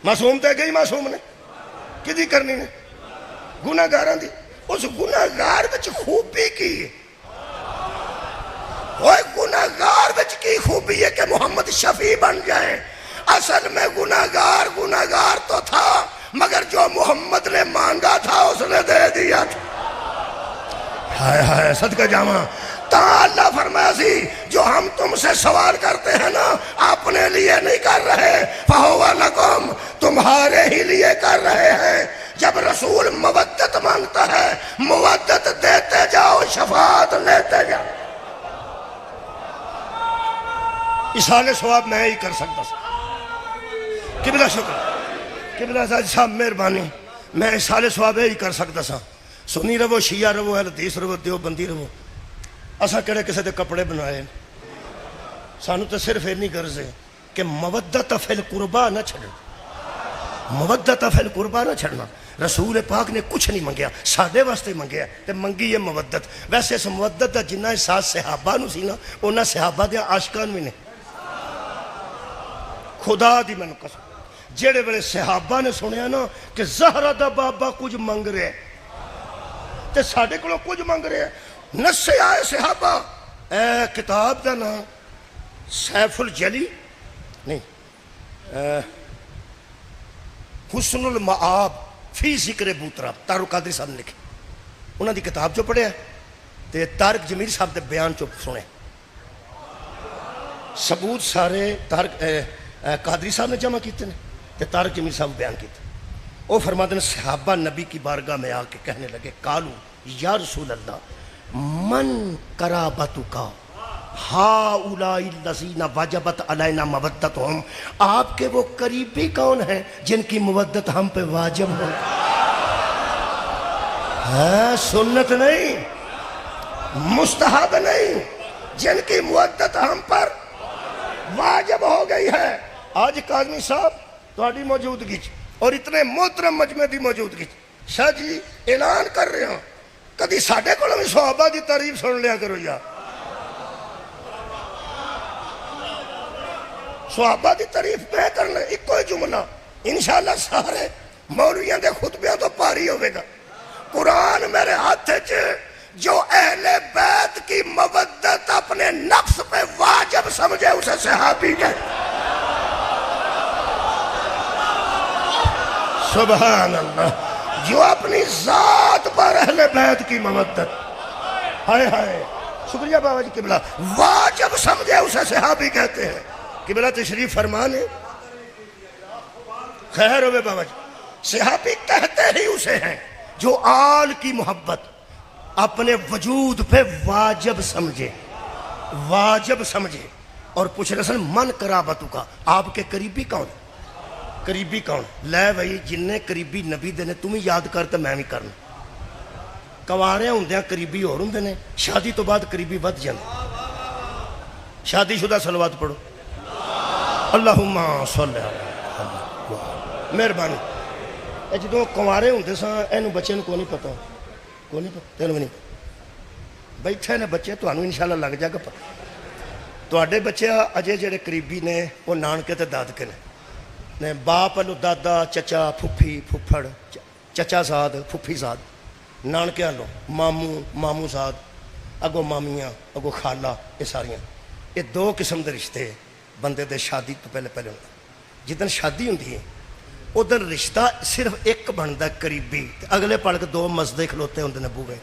معصوم تے گئی معصوم نے کدی کرنی نے گناہ گاران دی اس گناہ گار بچ خوبی کی وہ گناہ گار بچ کی خوبی ہے کہ محمد شفیع بن جائے اصل میں گناہ گار تو تھا مگر جو محمد نے مانگا تھا اس نے دے دیا تھا ہائے ہائے صدقہ جامع تا اللہ فرمایا سی جو ہم تم سے سوال کرتے ہیں نا اپنے لیے نہیں کر رہے فَهُوَ لَكُمْ تمہارے ہی لیے کر رہے ہیں جب رسول مودت مانگتا ہے مودت دیتے جاؤ شفاعت لیتے جاؤ اصال ثواب میں ہی کر سکتا سا قبلہ شکر قبلہ صاحب مہربانی میں اصال ثواب ہی کر سکتا سا سنی رہو شیعہ رہو اہل حدیث رہو دیوبندی رہو اساں کہڑے کسے دے کپڑے بنائے سانو تو صرف اینی غرض ہے کہ مودت فی القربا نہ چھڑنا، مودت فی القربا نہ چھڑنا۔ رسول پاک نے کچھ نہیں منگیا، ساڈے واسطے منگیا تے منگی ہے مودت۔ ویسے اس مودت دا جنہ احساس صحابہ نو سی نا، انہاں صحابہ دے عاشقاں نو نہیں۔ خدا دی مینوں قسم، جڑے ویلے صحابہ نے سنیا نا کہ زہرا دا بابا کچھ منگ رہے تے ساڈے کولوں کچھ منگ رہے، نسے آئے صحابہ۔ اے کتاب دا نام سیف الجلی نہیں، حسن المآب فی ذکر بوتراب، طارق قادری صاحب نے لکھی، انہوں دی کتاب چو پڑھیا تے طارق جمیل صاحب دے بیان چو سنے۔ ثبوت سارے طارق قادری صاحب نے جمع کیتے ہیں تے طارق جمیل صاحب بیان کیتے۔ وہ فرماتے ہیں صحابہ نبی کی بارگاہ میں آ کے کہنے لگے قالو یا رسول اللہ من قرابتک ہؤلاء الذین وجبت علینا مودتہم، آپ کے وہ قریبی کون ہیں جن کی مودت ہم پہ واجب ہو؟ ہے سنت نہیں، مستحب نہیں، جن کی مودت ہم پر واجب ہو گئی ہے۔ آج کاظمی صاحب تہاڈی موجودگی اور اتنے محترم مجمع دی موجودگی شاہ جی اعلان کر رہے ہوں، کدی ساڈے کولوں بھی صحابہ دی تعریف سن لیا کرو یار۔ صحابہ دی تعریف میں کرنا ایک کوئی جملہ انشاءاللہ سارے مولویاں دے خطبیاں تو پاری ہوئے گا۔ قرآن میرے ہاتھ جو اہل بیت کی مودت اپنے نفس پہ واجب سمجھے اسے صحابی کہتے۔ سبحان اللہ، جو اپنی ذات پر اہل بیت کی مودت، ہائے ہائے شکریہ بابا جی قبلہ، واجب سمجھے اسے صحابی کہتے ہیں۔ قبلہ تشریف فرمانے خیر ہوئے بابا جی، صحابی کہتے ہی اسے ہیں جو آل کی محبت اپنے وجود پہ واجب سمجھے، واجب سمجھے۔ اور پوچھ رہے سن من قرابتو کا، آپ کے قریبی کون؟ قریبی کون؟ لے بھائی جننے قریبی نبی دے نے تم ہی یاد کرتے میں بھی کرنا۔ کوارے ہوندیاں قریبی اور ہوندے نے، شادی تو بعد قریبی ود جاندے۔ شادی شدہ صلوات پڑھو، اللہم صلی اللہ علیہ مہربانی۔ اے جدوں کوارے ہوندے ساں اینو بچے کو نہیں پتا، کو نہیں پتا، تینوں نہیں بیٹھے نے بچے، تانوں انشاءاللہ لگ جائے گا پتا۔ تواڈے بچے اجے جڑے قریبی نے وہ نانکے تے دادکے نے، باپ والوں دادا چچا پھپھی پھپھڑ چچا زاد پھپھی زاد، نانکے والوں ماموں ماموں زاد، اگوں مامیاں اگوں خالہ، یہ ساریاں یہ دو قسم دے رشتے بندے دے شادی تو پہلے پہلے ہوتا۔ جدن شادی ہوندی ہے ادھر رشتہ صرف ایک بنتا قریبی، اگلے پڑھ کے دو مسجدیں کھلوتے ہوندے نے بوئے۔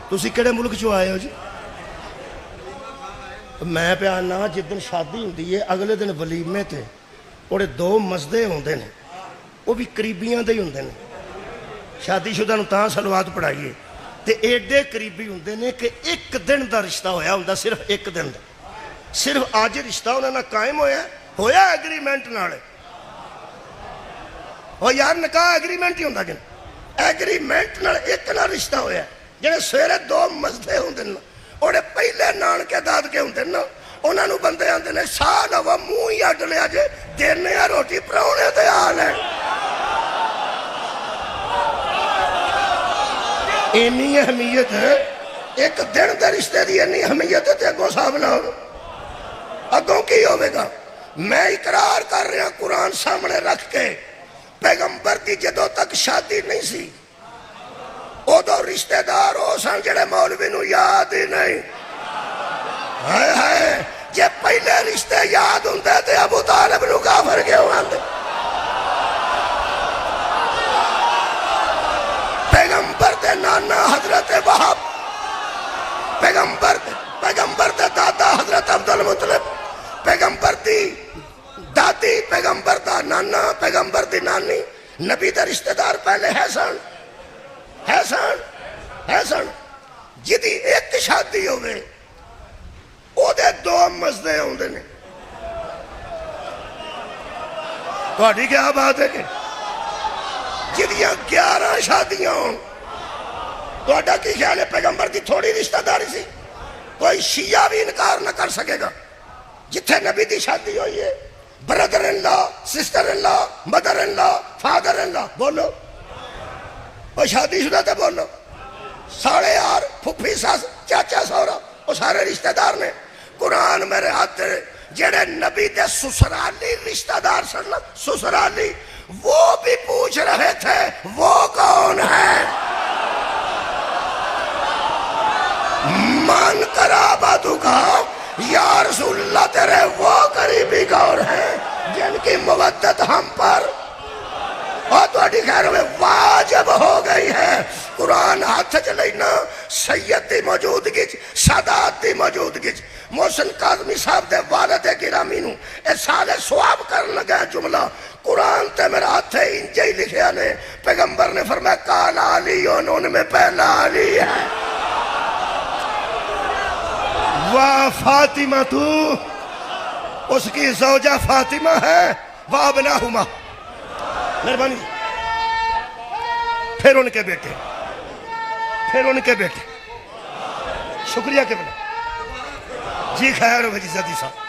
تسی کہڑے ملک چو آئے ہو جی؟ میں پہ آنا جدن شادی ہوندی ہے اگلے دن ولیمے تے اور دو مسجدیں ہوندے نے، وہ بھی قریبیاں دے ہی ہوندے نے۔ شادی شدہ نو تاں صلوات پڑھائیے تے ایڈے قریبی ہوندے نے کہ ایک دن دا رشتہ ہویا ہوندا، صرف ایک دن دا، صرف آج رشتہ انہاں نال قائم ہویا ایگریمنٹ نال۔ او یار نکاح ایگریمنٹ ہی ہوندا کہ ایگریمنٹ نال ایک نال رشتہ ہویا، جڑے سویرے دو مسجدیں ہوندے نے اور پہلے نانکے دادکے ہوندے نا، انہاں نو بندے آندے نے سال ہوا منہ ہی اڈ لیا جے دینے آ روٹی پراؤنے تے آل ہے۔ اینی اہمیت ہے ایک دن دے رشتے دی، اینی اہمیت ہے تے اگوں صاحب نہ ہو، اگوں کی ہوئے گا۔ میں اقرار کر رہا قرآن سامنے رکھ کے، پیغمبر دی جدوں تک شادی نہیں سی ادو رشتہ دار ہو سن جڑے مولوی نو یاد ہی نہیں۔ ہائے ہائے جے پہلے رشتے یاد ہوندے تے ابو طالب نو کافر کیوں آندے؟ پیغمبر دے نانا حضرت وہاب، پیغمبر دے دادا حضرت عبدالمطلب، پیغمبر دی دادی، پیغمبر دا نانا، پیغمبر دی نانی، نبی دا رشتہ دار پہلے ہے سن جدی ایک شادی ہوئے او دے دو مسجدیں ہوندے نے۔ تہاڈی کیا بات ہے کہ جدیاں 11 شادیاں ہون، تہاڈا کی خیال ہے پیغمبر دی تھوڑی رشتہ داری سی؟ کوئی شیعہ بھی انکار نہ کر سکے گا جتھے نبی دی شادی ہوئی ہے brother in law sister in law mother in law father in law بولو وہ شادی شدہ تے بولو ساڑے یار پھپھی ساس چاچا سورا وہ سارے رشتہ دار نے قرآن میرے ہاتھ جڑے نبی دے سسرالی رشتہ دار سن سسرالی وہ بھی پوچھ رہے تھے وہ کون ہے من قرابتو کا یا رسول اللہ تیرے وہ قریبی کون ہیں جن کی مودت ہم پر اور تواڈی خیر میں واجب ہو گئی ہے قرآن ہاتھ چلینا سید دی موجودگی سادات دی موجودگی محسن کاظمی صاحب دے والد گرامی نو اے سالے سواب کرن لگا جملہ قرآن تے میرا ہاتھ انجے ہی لکھیا نے پیغمبر نے فرمایا کالا علی ان میں پہلا علی ہے فاطمہ تو اس کی زوجہ فاطمہ ہے وابناہما مہربانی پھر ان کے بیٹے شکریہ کے بنا جی خیر ہو جی زدی صاحب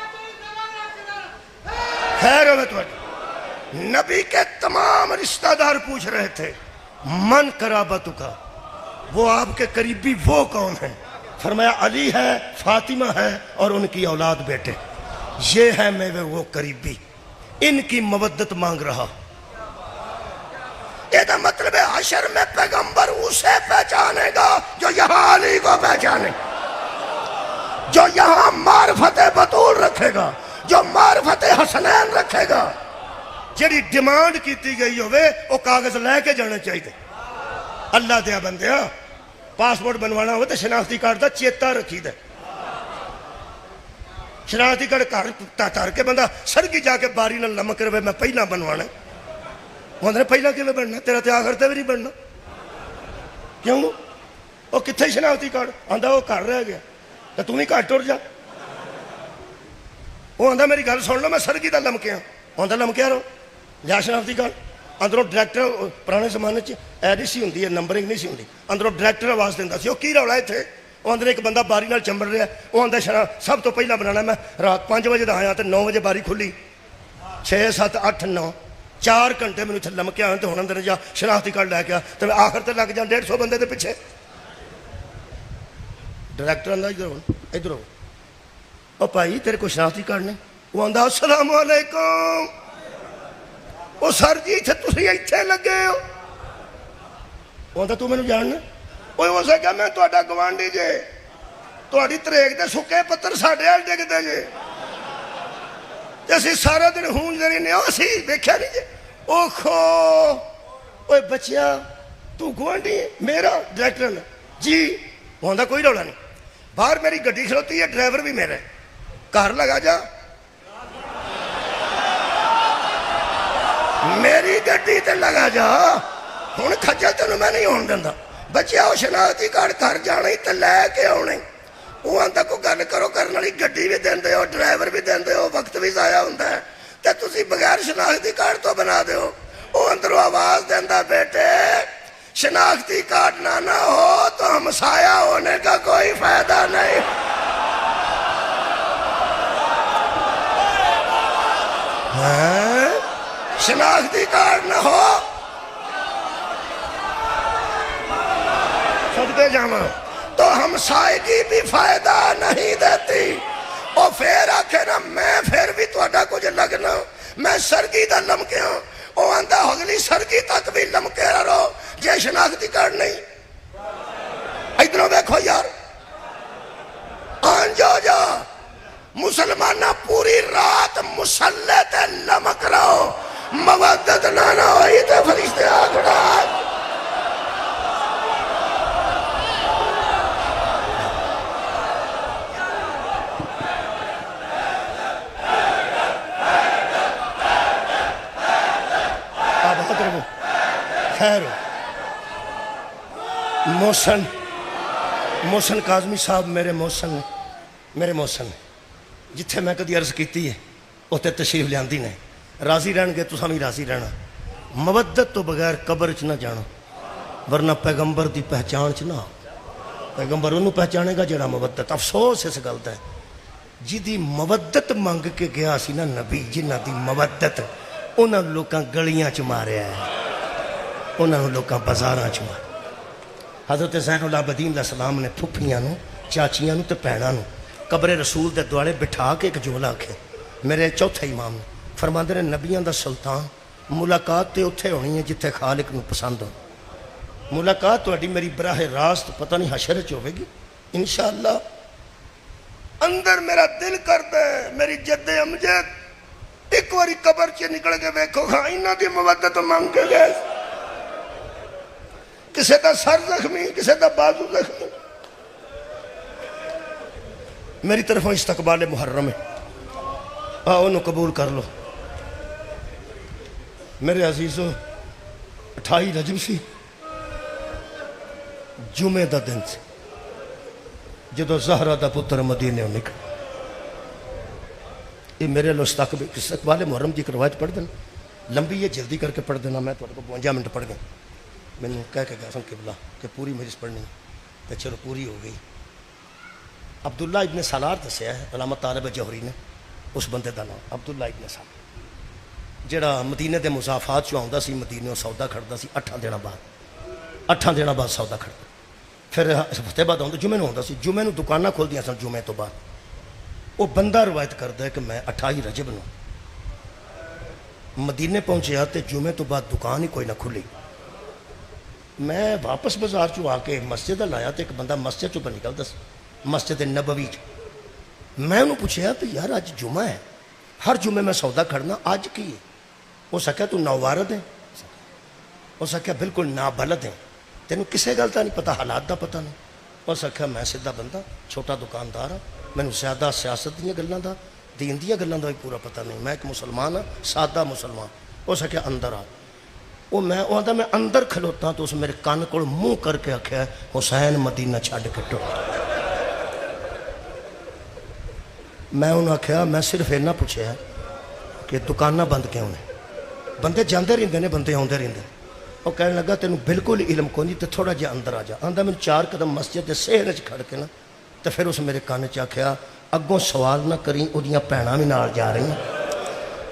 خیر ہو تمہاری نبی کے تمام رشتہ دار پوچھ رہے تھے من قرابتو کا وہ آپ کے قریبی وہ کون ہیں فرمایا علی ہے فاطمہ ہے اور ان کی اولاد بیٹے یہ ہے میرے وہ قریبی ان کی مودت مانگ رہا یہ مطلب ہے حشر میں پیغمبر اسے پہچانے گا جو یہاں علی کو پہچانے جو یہاں معرفت بطول رکھے گا جو معرفت حسنین رکھے گا جیڑی ڈیمانڈ کیتی گئی ہوئے وہ کاغذ لے کے جانا چاہیے اللہ دیا بندیا پاسپورٹ بنوانا ہو تو شناختی کارڈ دا چیتا رکھی دے شناختی کارڈ تار کے بندہ سرگی جا کے باری نہ لمک رہے میں پہلا بنوانا وہ نے پہلا کیوں بننا تیرا تے آخر تے بھی نہیں بننا کیوں وہ کتھے شناختی کارڈ آندا وہ کر رہ گیا تو تم ہی کٹ ٹر جا وہ آندا میری گل سن لو میں سرگی دا لمکیا آندا لمکیا رہو لیا شناختی کارڈ اندروں ڈائریکٹر پرانے زمانے ایڈی سی ہوندی ہے نمبرنگ نہیں سی ہوندی اندروں ڈائریکٹر آواز دینا سی وہ کی رولا تھے وہ اندر ایک بندہ باری نال چمڑ رہا ہے وہ آندا شنا سب تو پہلا بنانا میں رات 5 بجے دا آیا تو 9 بجے باری کھلی 6 7 8 9 4 گھنٹے میں اتنے لمکیا ہوئے تو ہوں اندر جا شناختی کارڈ لے کے تو میں آخر تے لگ جا 150 بندے دے پیچھے ڈائریکٹر آندا ادھر ہو او بھائی تیرے کو شناختی کارڈ نہیں وہ آندا السلام علیکم وہ سر جی تھی اتنے لگے ہو وہ تو مینو جاننا وہ اسے کہا میں تا گوانڈی جے تاری تریک دے سکے پتر ساڈے وال ڈگتے جے اسی سارا دن ہونجتے رہنے اسی دیکھا نہیں جے او کھو اوے بچیا تو گوانڈی ہے میرا ڈائریکٹر نے جی وہ آندا کوئی رولا نہیں باہر میری گڈی کھلوتی ہے ڈرائیور بھی میرا ہے گھر لگا جا میری گڈی تے لگا جا ہوں کھجل تینوں میں نہیں ہون دینا بچیا وہ شناختی کارڈ گھر جانا ہی تے لے کے آنے وہ آندا کوئی گل کرو کرنے والی گڈی بھی دیندے ہو ڈرائیور بھی دیندے ہو وقت بھی ضائع ہوتا ہے تے تسی بغیر شناختی کارڈ تو بنا دیو وہ اندروں آواز دیندا بیٹے شناختی کارڈ نہ ہو تو ہمسایہ ہونے کا کوئی فائدہ نہیں شناختی کارڈ نہ ہو صدقے جاواں تو ہمسائیگی بھی فائدہ نہیں دیتی اور پھر آکھے نا میں پھر بھی تہاڈا کچھ لگنا میں سرگی دا لمکیا وہ آندا اگلی سرگی تک بھی لمکے رہو جے شناختی کارڈ نہیں ادھروں دیکھو یار آن جا مسلمانہ پوری رات مسلح تے لمک رہو مودت نہ ہوئی تے فرشتے آکھڑا خیر محسن کاظمی صاحب میرے محسن جتھے میں کدی عرض کیتی ہے اتنے تشریف لیاندی نے راضی رہن گے تساں بھی راضی رہنا مودت تو بغیر قبر چ نہ جانا ورنہ پیغمبر دی پہچان چ نہ پیغمبر انہوں پہچانے گا جڑا مودت. افسوس اس گل دا ہے جدی مودت منگ کے گیا سی نا نبی, جنہ دی مودت انہاں لوکاں گلیاں چ ماریا ہے, انہاں لوکاں بازاراں چ ماریا. حضرت زین العابدین علیہ السلام نے پھپھیاں نو, چاچیاں نو تے بھیناں نو قبر رسول دے دوالے بٹھا کے ایک جملہ آکھے, میرے چوتھے امام نے فرماندے نے نبیاں دا سلطان ملاقات تے اتھے ہونی ہے جتھے خالق نو پسند ہو. ملاقات تہاڈی میری براہ راست پتہ نہیں حشر وچ ہوے گی انشاءاللہ. اندر میرا دل کردا ہے میری جد امجد ایک واری قبر چ نکل کے ویکھو ہاں انہاں دی مودت مانگ کے گئے, کسے دا سر زخمی, کسے دا بازو زخمی. میری طرفوں استقبال محرم ہے, آؤ انہوں قبول کر لو. میرے عزیزو 28 رجب سی, جمعہ دا دن سی, جدو زہرہ دا پتر مدینے نکل. یہ میرے لو استقبال محرم کی ایک روایت پڑھ دینا, لمبی ہے جلدی کر کے پڑھ دینا, میں تو 52 منٹ پڑھ گئی. میں نے کہہ کے گیا سن قبلہ کہ پوری مجلس پڑھنی تو چلو پوری ہو گئی. عبداللہ ابن سالار دسیا ہے علامہ طالب جوہری نے, اس بندے دا نام عبداللہ ابن سالار, جڑا مدینے دے مضافات چوں آوندا سی, مدینے سودا کھڑدا سی 8 دن بعد سودا کھڑدا. پھر ہفتے بعد آਉਂਦਾ جمعے نوں آਉਂਦਾ سی, جمعے نوں دکاناں کھلدیاں سن جمعے تو بعد. وہ بندہ روایت کردا ہے کہ میں 28 رجب نوں مدینے پہنچیا تے جمعے تو بعد دکان ہی کوئی نہ کھلی. میں واپس بازار چوں آ کے مسجد لایا تے ایک بندہ مسجد چوں نکلدا سی, مسجد نبوی چ. میں انہوں پوچھیا تو یار اج جمعہ ہے, ہر جمعے میں سودا کھڑنا, اج کی ہے؟ وہ سکیا تو نوارد ہے, وہ سکیا بالکل نابلد ہے, تینوں کسے گل دا نہیں پتا, حالات دا پتہ نہیں. وہ سکیا میں سیدھا بندہ چھوٹا دکاندار ہاں, مینوں زیادہ سیاست دیاں گلاں دا دین دیاں گلاں دا بھی پورا پتہ نہیں, میں ایک مسلمان ہاں, سادہ مسلمان. وہ سکیا اندر آ. وہ میں آندا میں اندر کھلوتا تو اس میرے کان کول منہ کر کے آکھیا حسین مدینہ چھڈ کے ٹر. میں انہوں آکھیا میں صرف اینا پوچھیا کہ دکاناں بند کیوں نے, بندے جاندے رہندے نے, بندے آندے رہندے. وہ کہنے لگا تینوں بالکل علم کو نہیں, تو تھوڑا جہا اندر آ جا. آندا میں 4 قدم مسجد دے سہن چ کھڑ کے نا تو پھر اس میرے کان چ آکھیا اگوں سوال نہ کریں, اودیاں بھیناں بھی نال جا رہی ہیں,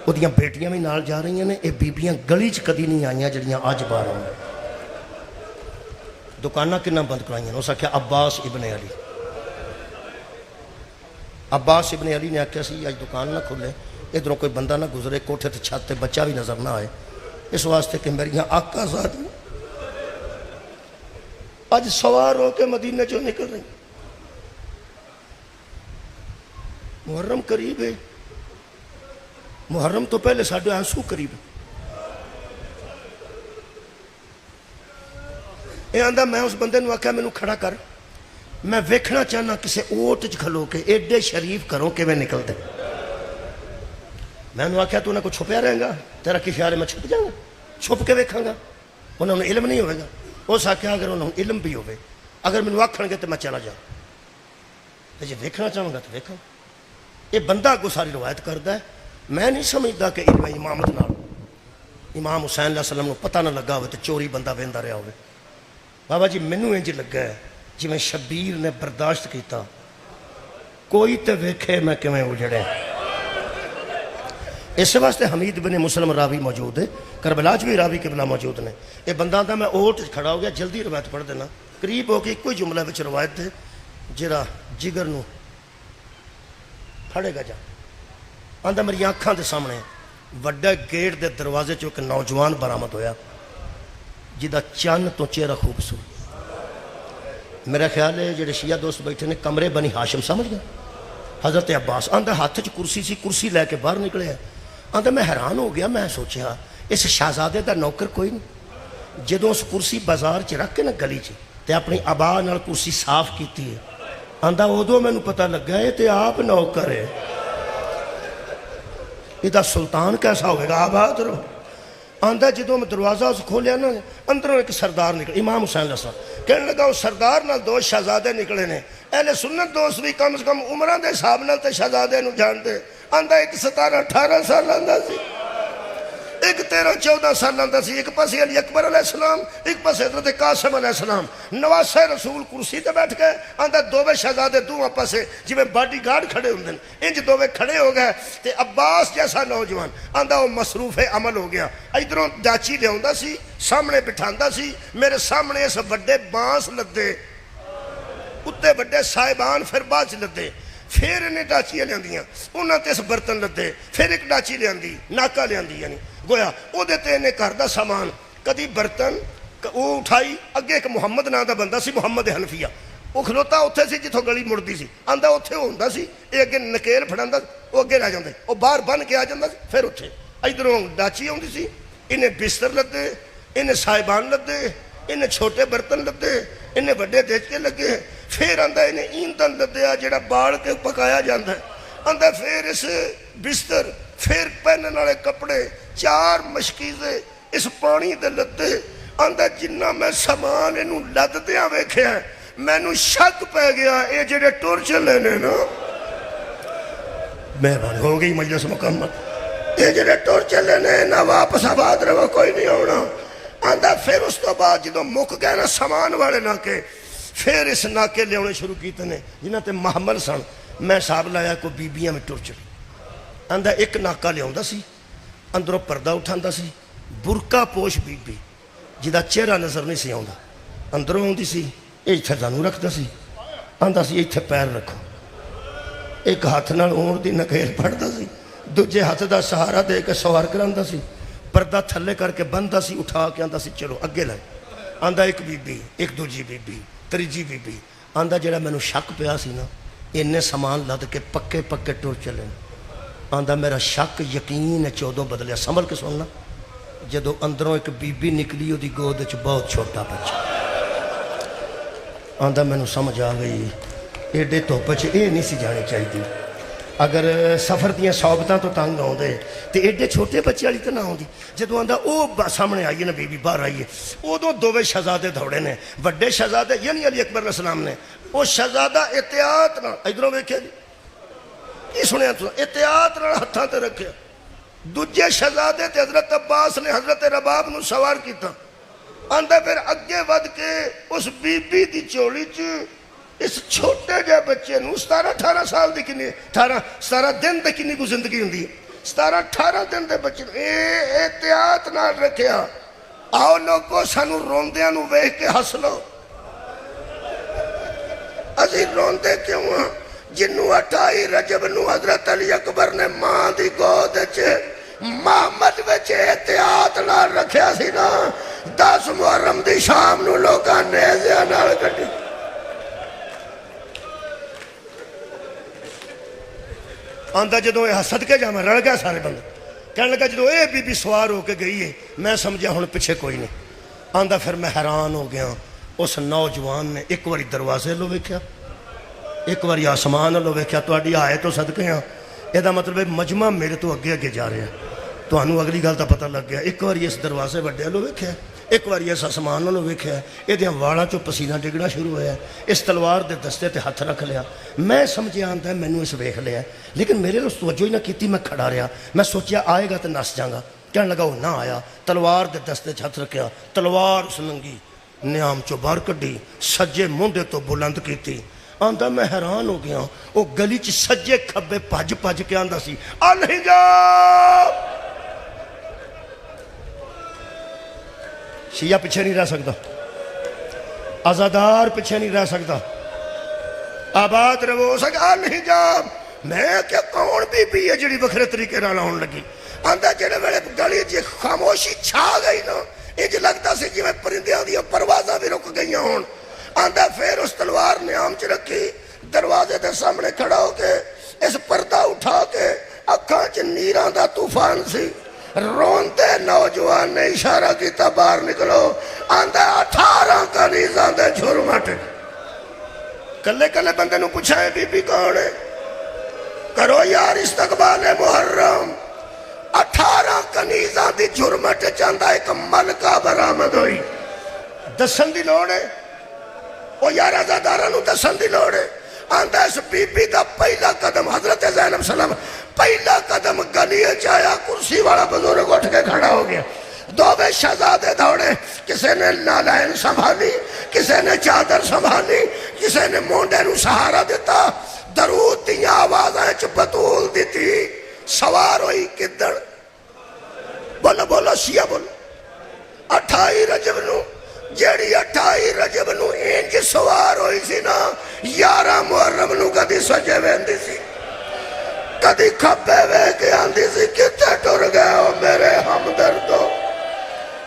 اودیاں بیٹیاں بھی نال جا رہی ہیں نے, یہ بیبیاں گلی چ کدی نہیں آئیاں جڑیاں اج باہر آئیں. دکاناں کناں بند کرائیاں؟ اس آکھیا عباس ابن علی. عباس ابن علی نے آکھیا سی اج دکان نہ کھلے, ادھروں کوئی بندہ نہ گزرے, کوٹھے تے چھت تے بچہ بھی نظر نہ آئے, اس واسطے کہ میری آقا ذات اج سوار ہو کے مدینے چوں نکل رہی. محرم قریب ہے, محرم تو پہلے ساڈے آنسو قریب ہے. یہ آندا میں اس بندے نوں آکھیا مینوں کھڑا کر, میں ویکھنا چاہنا کسے اوٹ چ کھلو کے ایڈے شریف گھروں کیویں نکلدے. میں انہوں آکھیا تو انہیں کو چھپیا رہے گا, تیرا کی خیال ہے میں چھپ جاؤں گا, چھپ کے ویکھاں گا, انہوں نے علم نہیں ہوئے گا. اس آکھیا اگر انہوں نے علم بھی ہوئے, اگر مینوں آکھن گے تو میں چلا جاؤں, تو جی ویکھنا چاہوں گا تو ویکھاں. یہ بندہ اگوں ساری روایت کردا ہے. میں نہیں سمجھدا کہ علم امامت نال امام حسین علیہ السلام کو پتہ نہ لگا ہوئے تو چوری بندہ ویندا رہا ہوئے. بابا جی مینوں انج لگا ہے جی میں شبیر نے برداشت کیتا, کوئی تے ویکھے میں کیویں اجڑے. اس واسطے حمید بن مسلم راوی موجود ہے, کربلا بھی راوی قبلہ موجود نے. یہ بندہ آندا میں اوٹ کھڑا ہو گیا, جلدی روایت پڑھ دینا, قریب ہو کے کوئی جملہ وچ روایت ہے جڑا جگر نو پھڑے گا. جا آندا میری آنکھاں دے سامنے وڈا گیٹ دے دروازے چوں ایک نوجوان برآمد ہویا جدا چن تو چہرہ خوبصورت. میرا خیال ہے جڑے شیعہ دوست بیٹھے نے کمرے بنی ہاشم سمجھ گئے, حضرت عباس. آندا ہاتھ چ کرسی سی, کرسی لے کے باہر نکلے. آندا میں حیران ہو گیا, میں سوچیا اس شہزادے دا نوکر کوئی نہیں. جدوں اس کرسی بازار چ رکھ کے نا گلی چ تے اپنی ابا نال کرسی صاف کیتی ہے, آندا ادوں مینوں پتہ لگا ہے تے آپ نوکر ہے. یہ سلطان کیسا ہوئے گا, آباد رہو. آندا جدوں میں دروازہ اس کھولیا نا, اندروں ایک سردار نکلے, امام حسین علیہ السلام. کہنے لگا اس سردار نال 2 شہزادے نکلے نے. اہل سنت دوست بھی کم از کم عمرہ دے حساب نال تے شہزادے نو جان دے. آندا ایک 17-18 سال آندا سی, ایک تے 13-14 سال آتا سی، ایک پاسے علی اکبر علیہ السلام، ایک پاسے حضرت قاسم علیہ السلام، نواسہ رسول کرسی تے بیٹھ کے آندا دوویں شہزادے دوواں پاسے جویں باڈی گارڈ کھڑے ہوندے انج دوویں کھڑے ہو گئے تے عباس جیسا نوجوان آندا وہ مصروف عمل ہو گیا، ادھروں ڈاچی لیاوندا سی سامنے بٹھاندا سی، میرے سامنے اس وڈے بانس لدے اتنے وڈے صاحبان پھر بعد لدے، پھر انہیں ڈاچیاں لیاندیاں انہاں تے اس برتن لدے، پھر ایک ڈاچی لیاندی ناکا لیاندی، یعنی گویا او دے تے انہیں گھر دا سامان کدی برتن وہ اٹھائی، اگے ایک محمد نام دا بندہ سی محمد حنفیہ، وہ کھلوتا اتھے سی جتھوں گلی مڑدی سی، آندا اتھے ہوندا سی، اے اگے نکیل پھڑاندا وہ اگے رہ جاندے، وہ باہر بن کے آ جاندا سی، پھر اتھے ادھروں ڈاچی ہوندی سی، انہیں بستر لدے، انہیں صاحبان لدے، انہیں چھوٹے برتن لدے، انہیں بڑے دیچکے لگے، پھر آندا انہیں ایندھن لدیا جڑا بال کے پکایا جاندا ہے، آندا پھر اس بستر، پھر پہننے والے کپڑے، 4 مشکیزے اس پانی دے لدے، آندا جنہ میں سامان انہوں لددیاں ویکھیا ہے مینوں شک پہ گیا اے جڑے ٹر چلے نے نا، مہربانی ہو گئی مجلس مکمل، اے جڑے ٹر چلے نے نہ واپس آباد رہو کوئی نہیں ہونا، آندا پھر اس تو بعد جدوں مک گئے نا سامان والے ناکے، پھر اس ناکے لے ہونے شروع کیتے نے جنہاں تے محمل سن، میں حساب لایا کو بیبیاں میں ٹر چلی، آندا ایک ناکا لے ہوندا سی، اندروں پردہ اٹھاندا سی، برقع پوش بیبی جدا چہرہ نظر نہیں سی آندا، اندروں ہوندی سی، ایتھے زانو رکھدا سی، آندا سی ایتھے پیر رکھو، ایک ہاتھ نال اونٹ دی نکیل پھڑدا سی، دوجے ہاتھ دا سہارا دے کے سوار کراندا سی، پردہ تھلے کر کے بندہ سی، اٹھا کے آندا سی چلو اگے لائے، آندا ایک بی بی، ایک دوجی بی بی، تریجی بی بی، آندا جڑا مینوں شک پیا سی نا انہیں سامان لد کے پکے پکے ٹر چلے، آندا میرا شک یقین ہے 14 بدلیا، سنبھل کے سننا، جدو اندروں ایک بی بی نکلی دی گود وچ بہت چھوٹا بچہ، آندا مینوں سمجھ آ گئی ایڈے دھوپ وچ اے نہیں سی جانی چاہیے، اگر سفر دیاں صحبتاں تو تنگ آؤندے تے ایڈے چھوٹے بچے والی تو نہ آؤندی، جدو آندا او سامنے آئیے نا بی بی باہر آئیے، ادوں دوویں شہزادے دوڑے نے، وڈے شہزادے یعنی علی اکبر علیہ السلام نے، وہ شہزادہ احتیاط نال ادھروں ویکھیا جی کی سنیا تو احتیاط نال ہتھاں تے رکھیا، دوجے شہزادے تے حضرت عباس نے حضرت رباب نو سوار کیتا، آندا پھر اگے ود کے اس بی بی دی چولی چ اس چھوٹے جے بچے نو 17-18 سال دی کنی 17 دن دی کنی کو زندگی ہوندی 17-18 دن دے بچے اے احتیاط نال رکھیا، آؤ لوگو سانو روندیاں نو ویکھ کے ہس لو، اسی روندے کیوں ہاں، جنوں 28 رجب نو حضرت علی اکبر نے ماں دی گود وچ محمد وچ احتیاط نال رکھیا سی نا، 10 محرم دی شام نو لوکاں نیزیاں نال کٹی، آندا جدوں یہ صدقے جا میں رل گیا سارے بندے، کہنے لگا جدوں اے بی بی سوار ہو کے گئی ہے میں سمجھا ہن پیچھے کوئی نہیں، آندا پھر میں حیران ہو گیا، اس نوجوان نے ایک واری دروازے لو ویکھیا، ایک واری آسمان لو ویکھیا، تہاڈی آئے تو صدقے ہاں، یہ دا مطلب ہے مجمع میرے تو اگے اگے جا رہا ہے، تہانوں اگلی گل دا پتہ لگ گیا، ایک واری اس دروازے وڈے لو ویکھیا، ایک واری اس آسمان لو ویکھیا، یہ دیاں واڑاں چوں پسینہ ڈگنا شروع ہویا، اس تلوار دے دستے تے ہاتھ رکھ لیا، میں سمجھیا آندا ہے مینوں اس ویکھ لیا، لیکن میرے اس توجہ ہی نہ کیتی، میں کھڑا رہا، میں سوچیا آئے گا تے نس جاں گا، کہنے لگا وہ نہ آیا، تلوار دے دستے ہاتھ رکھیا، تلوار اس ننگی نیام چوں باہر کڈی، سجے مونڈے تو بلند کیتی، آندا میں حیران ہو گیا، وہ گلی چ سجے کھبے پج پج کے آندا سی الحجاب، شیعہ پیچھے نہیں رہ سکتا، عزادار پیچھے نہیں رہ سکتا، آباد رہو سکا الحجاب، میں کیا کون بی بی ہے جڑی بکھرے طریقے نال آن لگی، آندا جڑے ویلے گلی جی خاموشی چھا گئی نا، انج لگتا سی جی میں پرندیاں دی پروازاں بھی رک گئی ہون، آندا پھر اس تلوار نے آم چ رکھی، دروازے دے سامنے کھڑا ہو کے اس پردہ اٹھا کے اکھاں چ نیراں دا طوفان سی، روندے نوجوان نے اشارہ کیتا باہر نکلو، آندا 18 کنیزاں دے جھرمٹ، کلے کلے بندے نو پوچھا ہے بی بی کون ہے، کرو یار استقبال محرم، 18 کنیزاں دی جھرمٹ چاندہ ایک ملکہ برآمد ہوئی، دسن دی لوڑ ہے، وہ یار عزاداراں نو دسن دی لوڑ ہے، آندا اس بی بی دا پہلا قدم حضرت زینب سلام پہلا قدم گلی چایا، کرسی والا بزرگ اٹھ کے کھڑا ہو گیا، دوویں شہزادے دوڑے، کسے نے نالین سنبھالی، کسے نے چادر سنبھالی، کسے نے مونڈے نو سہارا دیتا، درود دیاں آوازیں چ بطول دیتی، سوار ہوئی کدڑ، بولا بولا سیا بولا 28 رجب نو، جیڑی 28 رجب نو انج سوار ہوئی سی نا، 11 محرم نو کدی سجے ویندی سی، کدی کھپے وے کے آندی سی، کتے ٹر گئے ہو میرے ہمدردو،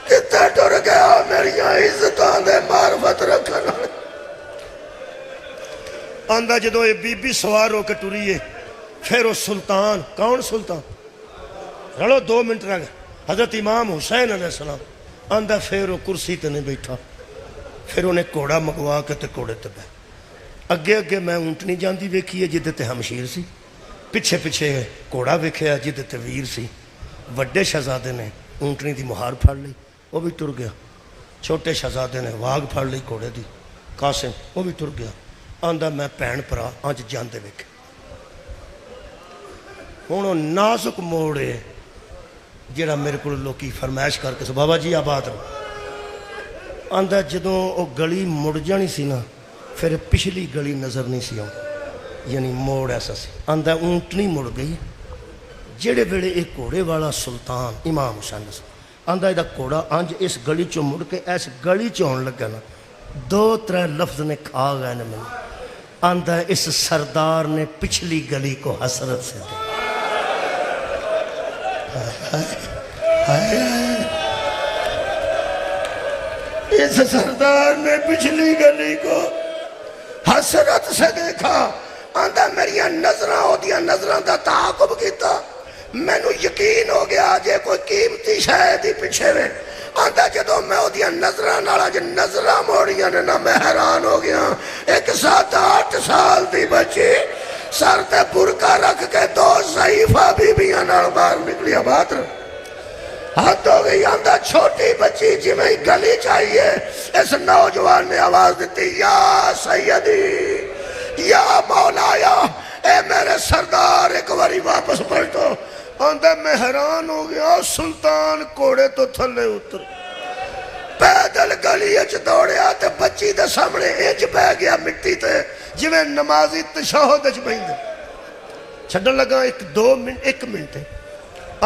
کتے ٹر گئے ہو میریاں عزتاں دے معرفت رکھنا۔ آندہ جدو یہ بی بی سوار ہو کے ٹریے، پھر وہ سلطان، کون سلطان؟ رڑو 2 منٹ رہ گئے، حضرت امام حسین علیہ السلام آندہ پھر وہ کرسی تے نہیں بیٹھا، پھر انہیں کوڑا مگوا کے تے کوڑے تے بے اگے اگے میں اونٹنی جاندی ویکھی ہے جدے تے ہمشیر سی، پچھے پچھے کوڑا ویکھیا جدے تے ویر سی، وڈے شہزادے نے اونٹنی دی مہار پھڑ لی، وہ بھی ٹر گیا، چھوٹے شہزادے نے واگ پھڑ لی کوڑے دی، قاسم وہ بھی ٹر گیا، آندہ میں پین پرا آنچ جاندے ویکھے، ہونوں نازک موڑے جیڑا میرے کو لوکی فرمائش کر کے سو بابا جی آباد رہو، آندہ جدوں وہ گلی مڑ جانی سی نا، پھر پچھلی گلی نظر نہیں سی آؤں، یعنی موڑ ایسا سی، آندہ اونٹنی مڑ گئی، جیڑے بیڑے ایک کوڑے والا سلطان امام حسین سے آندہ ایدہ کوڑا آنج اس گلی چو مڑ کے ایس گلی چو ہون لگا نا، 2-3 لفظ نے کھا گئے نا میں، آندہ اس سردار نے پچھلی گلی کو حسرت سے دے، اس سردار نے پچھلی گلی کو حسرت سے دیکھا، آندہ میریاں نظران ہو دیا، نظران دا تعاقب کیتا، میں نو یقین ہو گیا آجے کوئی قیمتی شاید ہی پچھے میں، آندہ جدو میں ہو دیا نظران آڑا جو نظران موڑیاں نے نا میں حیران ہو گیا، 1-7-8 سال دی بچی سر تے برکا رکھ کے 2 ضعیفہ بی بیاں نال باہر نکلیا بات رہا، ہاتھ ہو گئی، آندہ چھوٹی بچی جی میں گلی چاہیے، اس نوجوان نے آواز دیتی، یا سیدی یا مولایا، اے میرے سردار ایک واری واپس پلٹو، آندہ میں حیران ہو گیا، سلطان کوڑے تو تھلے اتر، پیدل گلی اچ دوڑے آتے بچی دے سامنے انج بہ گیا مٹی تے، جی میں نمازی تشہد اچ بہندے، چھڑن لگا 1 منٹ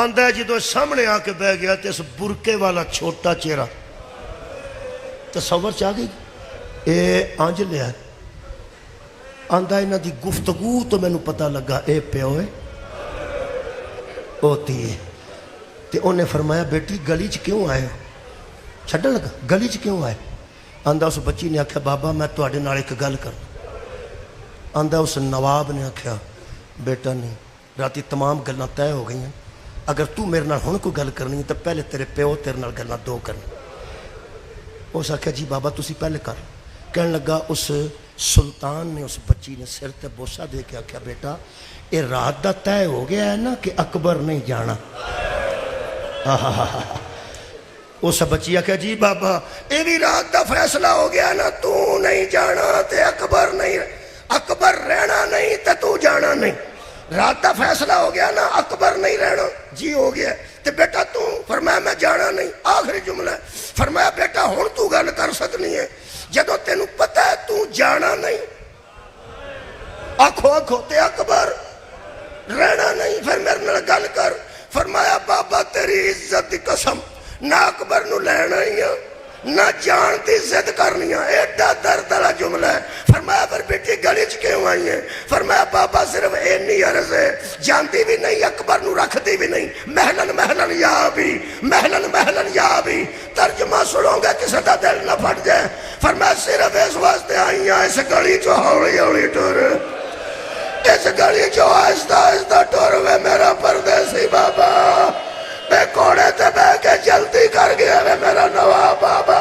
آندہ ہے جدو سامنے آ کے بہ گیا تے اس برکے والا چھوٹا چہرہ تصور چاہ گئی، اے آنج لیا ہے، آندہ انہاں دی گفتگو تو میں نو پتہ لگا اے پیو ہے ہوتی ہے، تے انہیں فرمایا بیٹی گلی چ کیوں آئے ہو؟ چھڑن لگا گلی چ کیوں آئے؟ آندہ اس بچی نے آکھیا بابا میں تو آڑے نال ایک گل کرنا، آندہ اس نواب نے آکھیا بیٹا نہیں، راتی تمام گلنا طے ہو گئی ہیں، اگر تو میرے نال ہن کوئی گل کرنی ہے تو پہلے تیرے پیو تیرے نال گلنا 2 کرنی، اس آکھیا جی بابا تسی پہلے کر، کہنے لگا اس سلطان نے اس بچی نے سر تے بوسہ دے کے آکھیا بیٹا اے رات دا طے ہو گیا ہے نا کہ اکبر نہیں جانا، اس بچی آکھیا جی بابا اے بھی رات دا فیصلہ ہو گیا نا، تو نہیں جانا تے اکبر نہیں، اکبر رہنا نہیں تے تو جانا نہیں، رات دا فیصلہ ہو گیا نا، اکبر نہیں رہنا، جی ہو گیا، تے بیٹا تو، فرمایا میں جانا نہیں، آخری جملہ ہے، فرمایا بیٹا ہون تو گل کر سکنی ہے، جدو تینوں پتہ ہے تو جانا نہیں، آنکھوں تے اکبر رہنا نہیں، پھر میرے نال گل کر، فرمایا بابا تیری عزت دی قسم نہ اکبر نو لینا ہی ہے نہ جان دی ضد کرنی ہے، ایڈا درد والا جملہ ہے، فرمایا پر بیٹی گلی چ کیوں آئی ہے؟ فرمایا بابا صرف اینی عرض ہے، جاندی بھی نہیں اکبر نو رکھ دی بھی نہیں، محلن محلن یا بھی، محلن محلن یا بھی، ترجمہ سنوں گا کسی دا دل نہ پھٹ جائے، فرمایا صرف اس واسطے آئی ہیں اس گلی چو ہولی ہولی ٹور، اس گلی چو آہستہ آہستہ ٹور وے میرا پردیسی بابا، میں کوڑے تے بہ کے جلدی کر گیا وے میرا نواب بابا،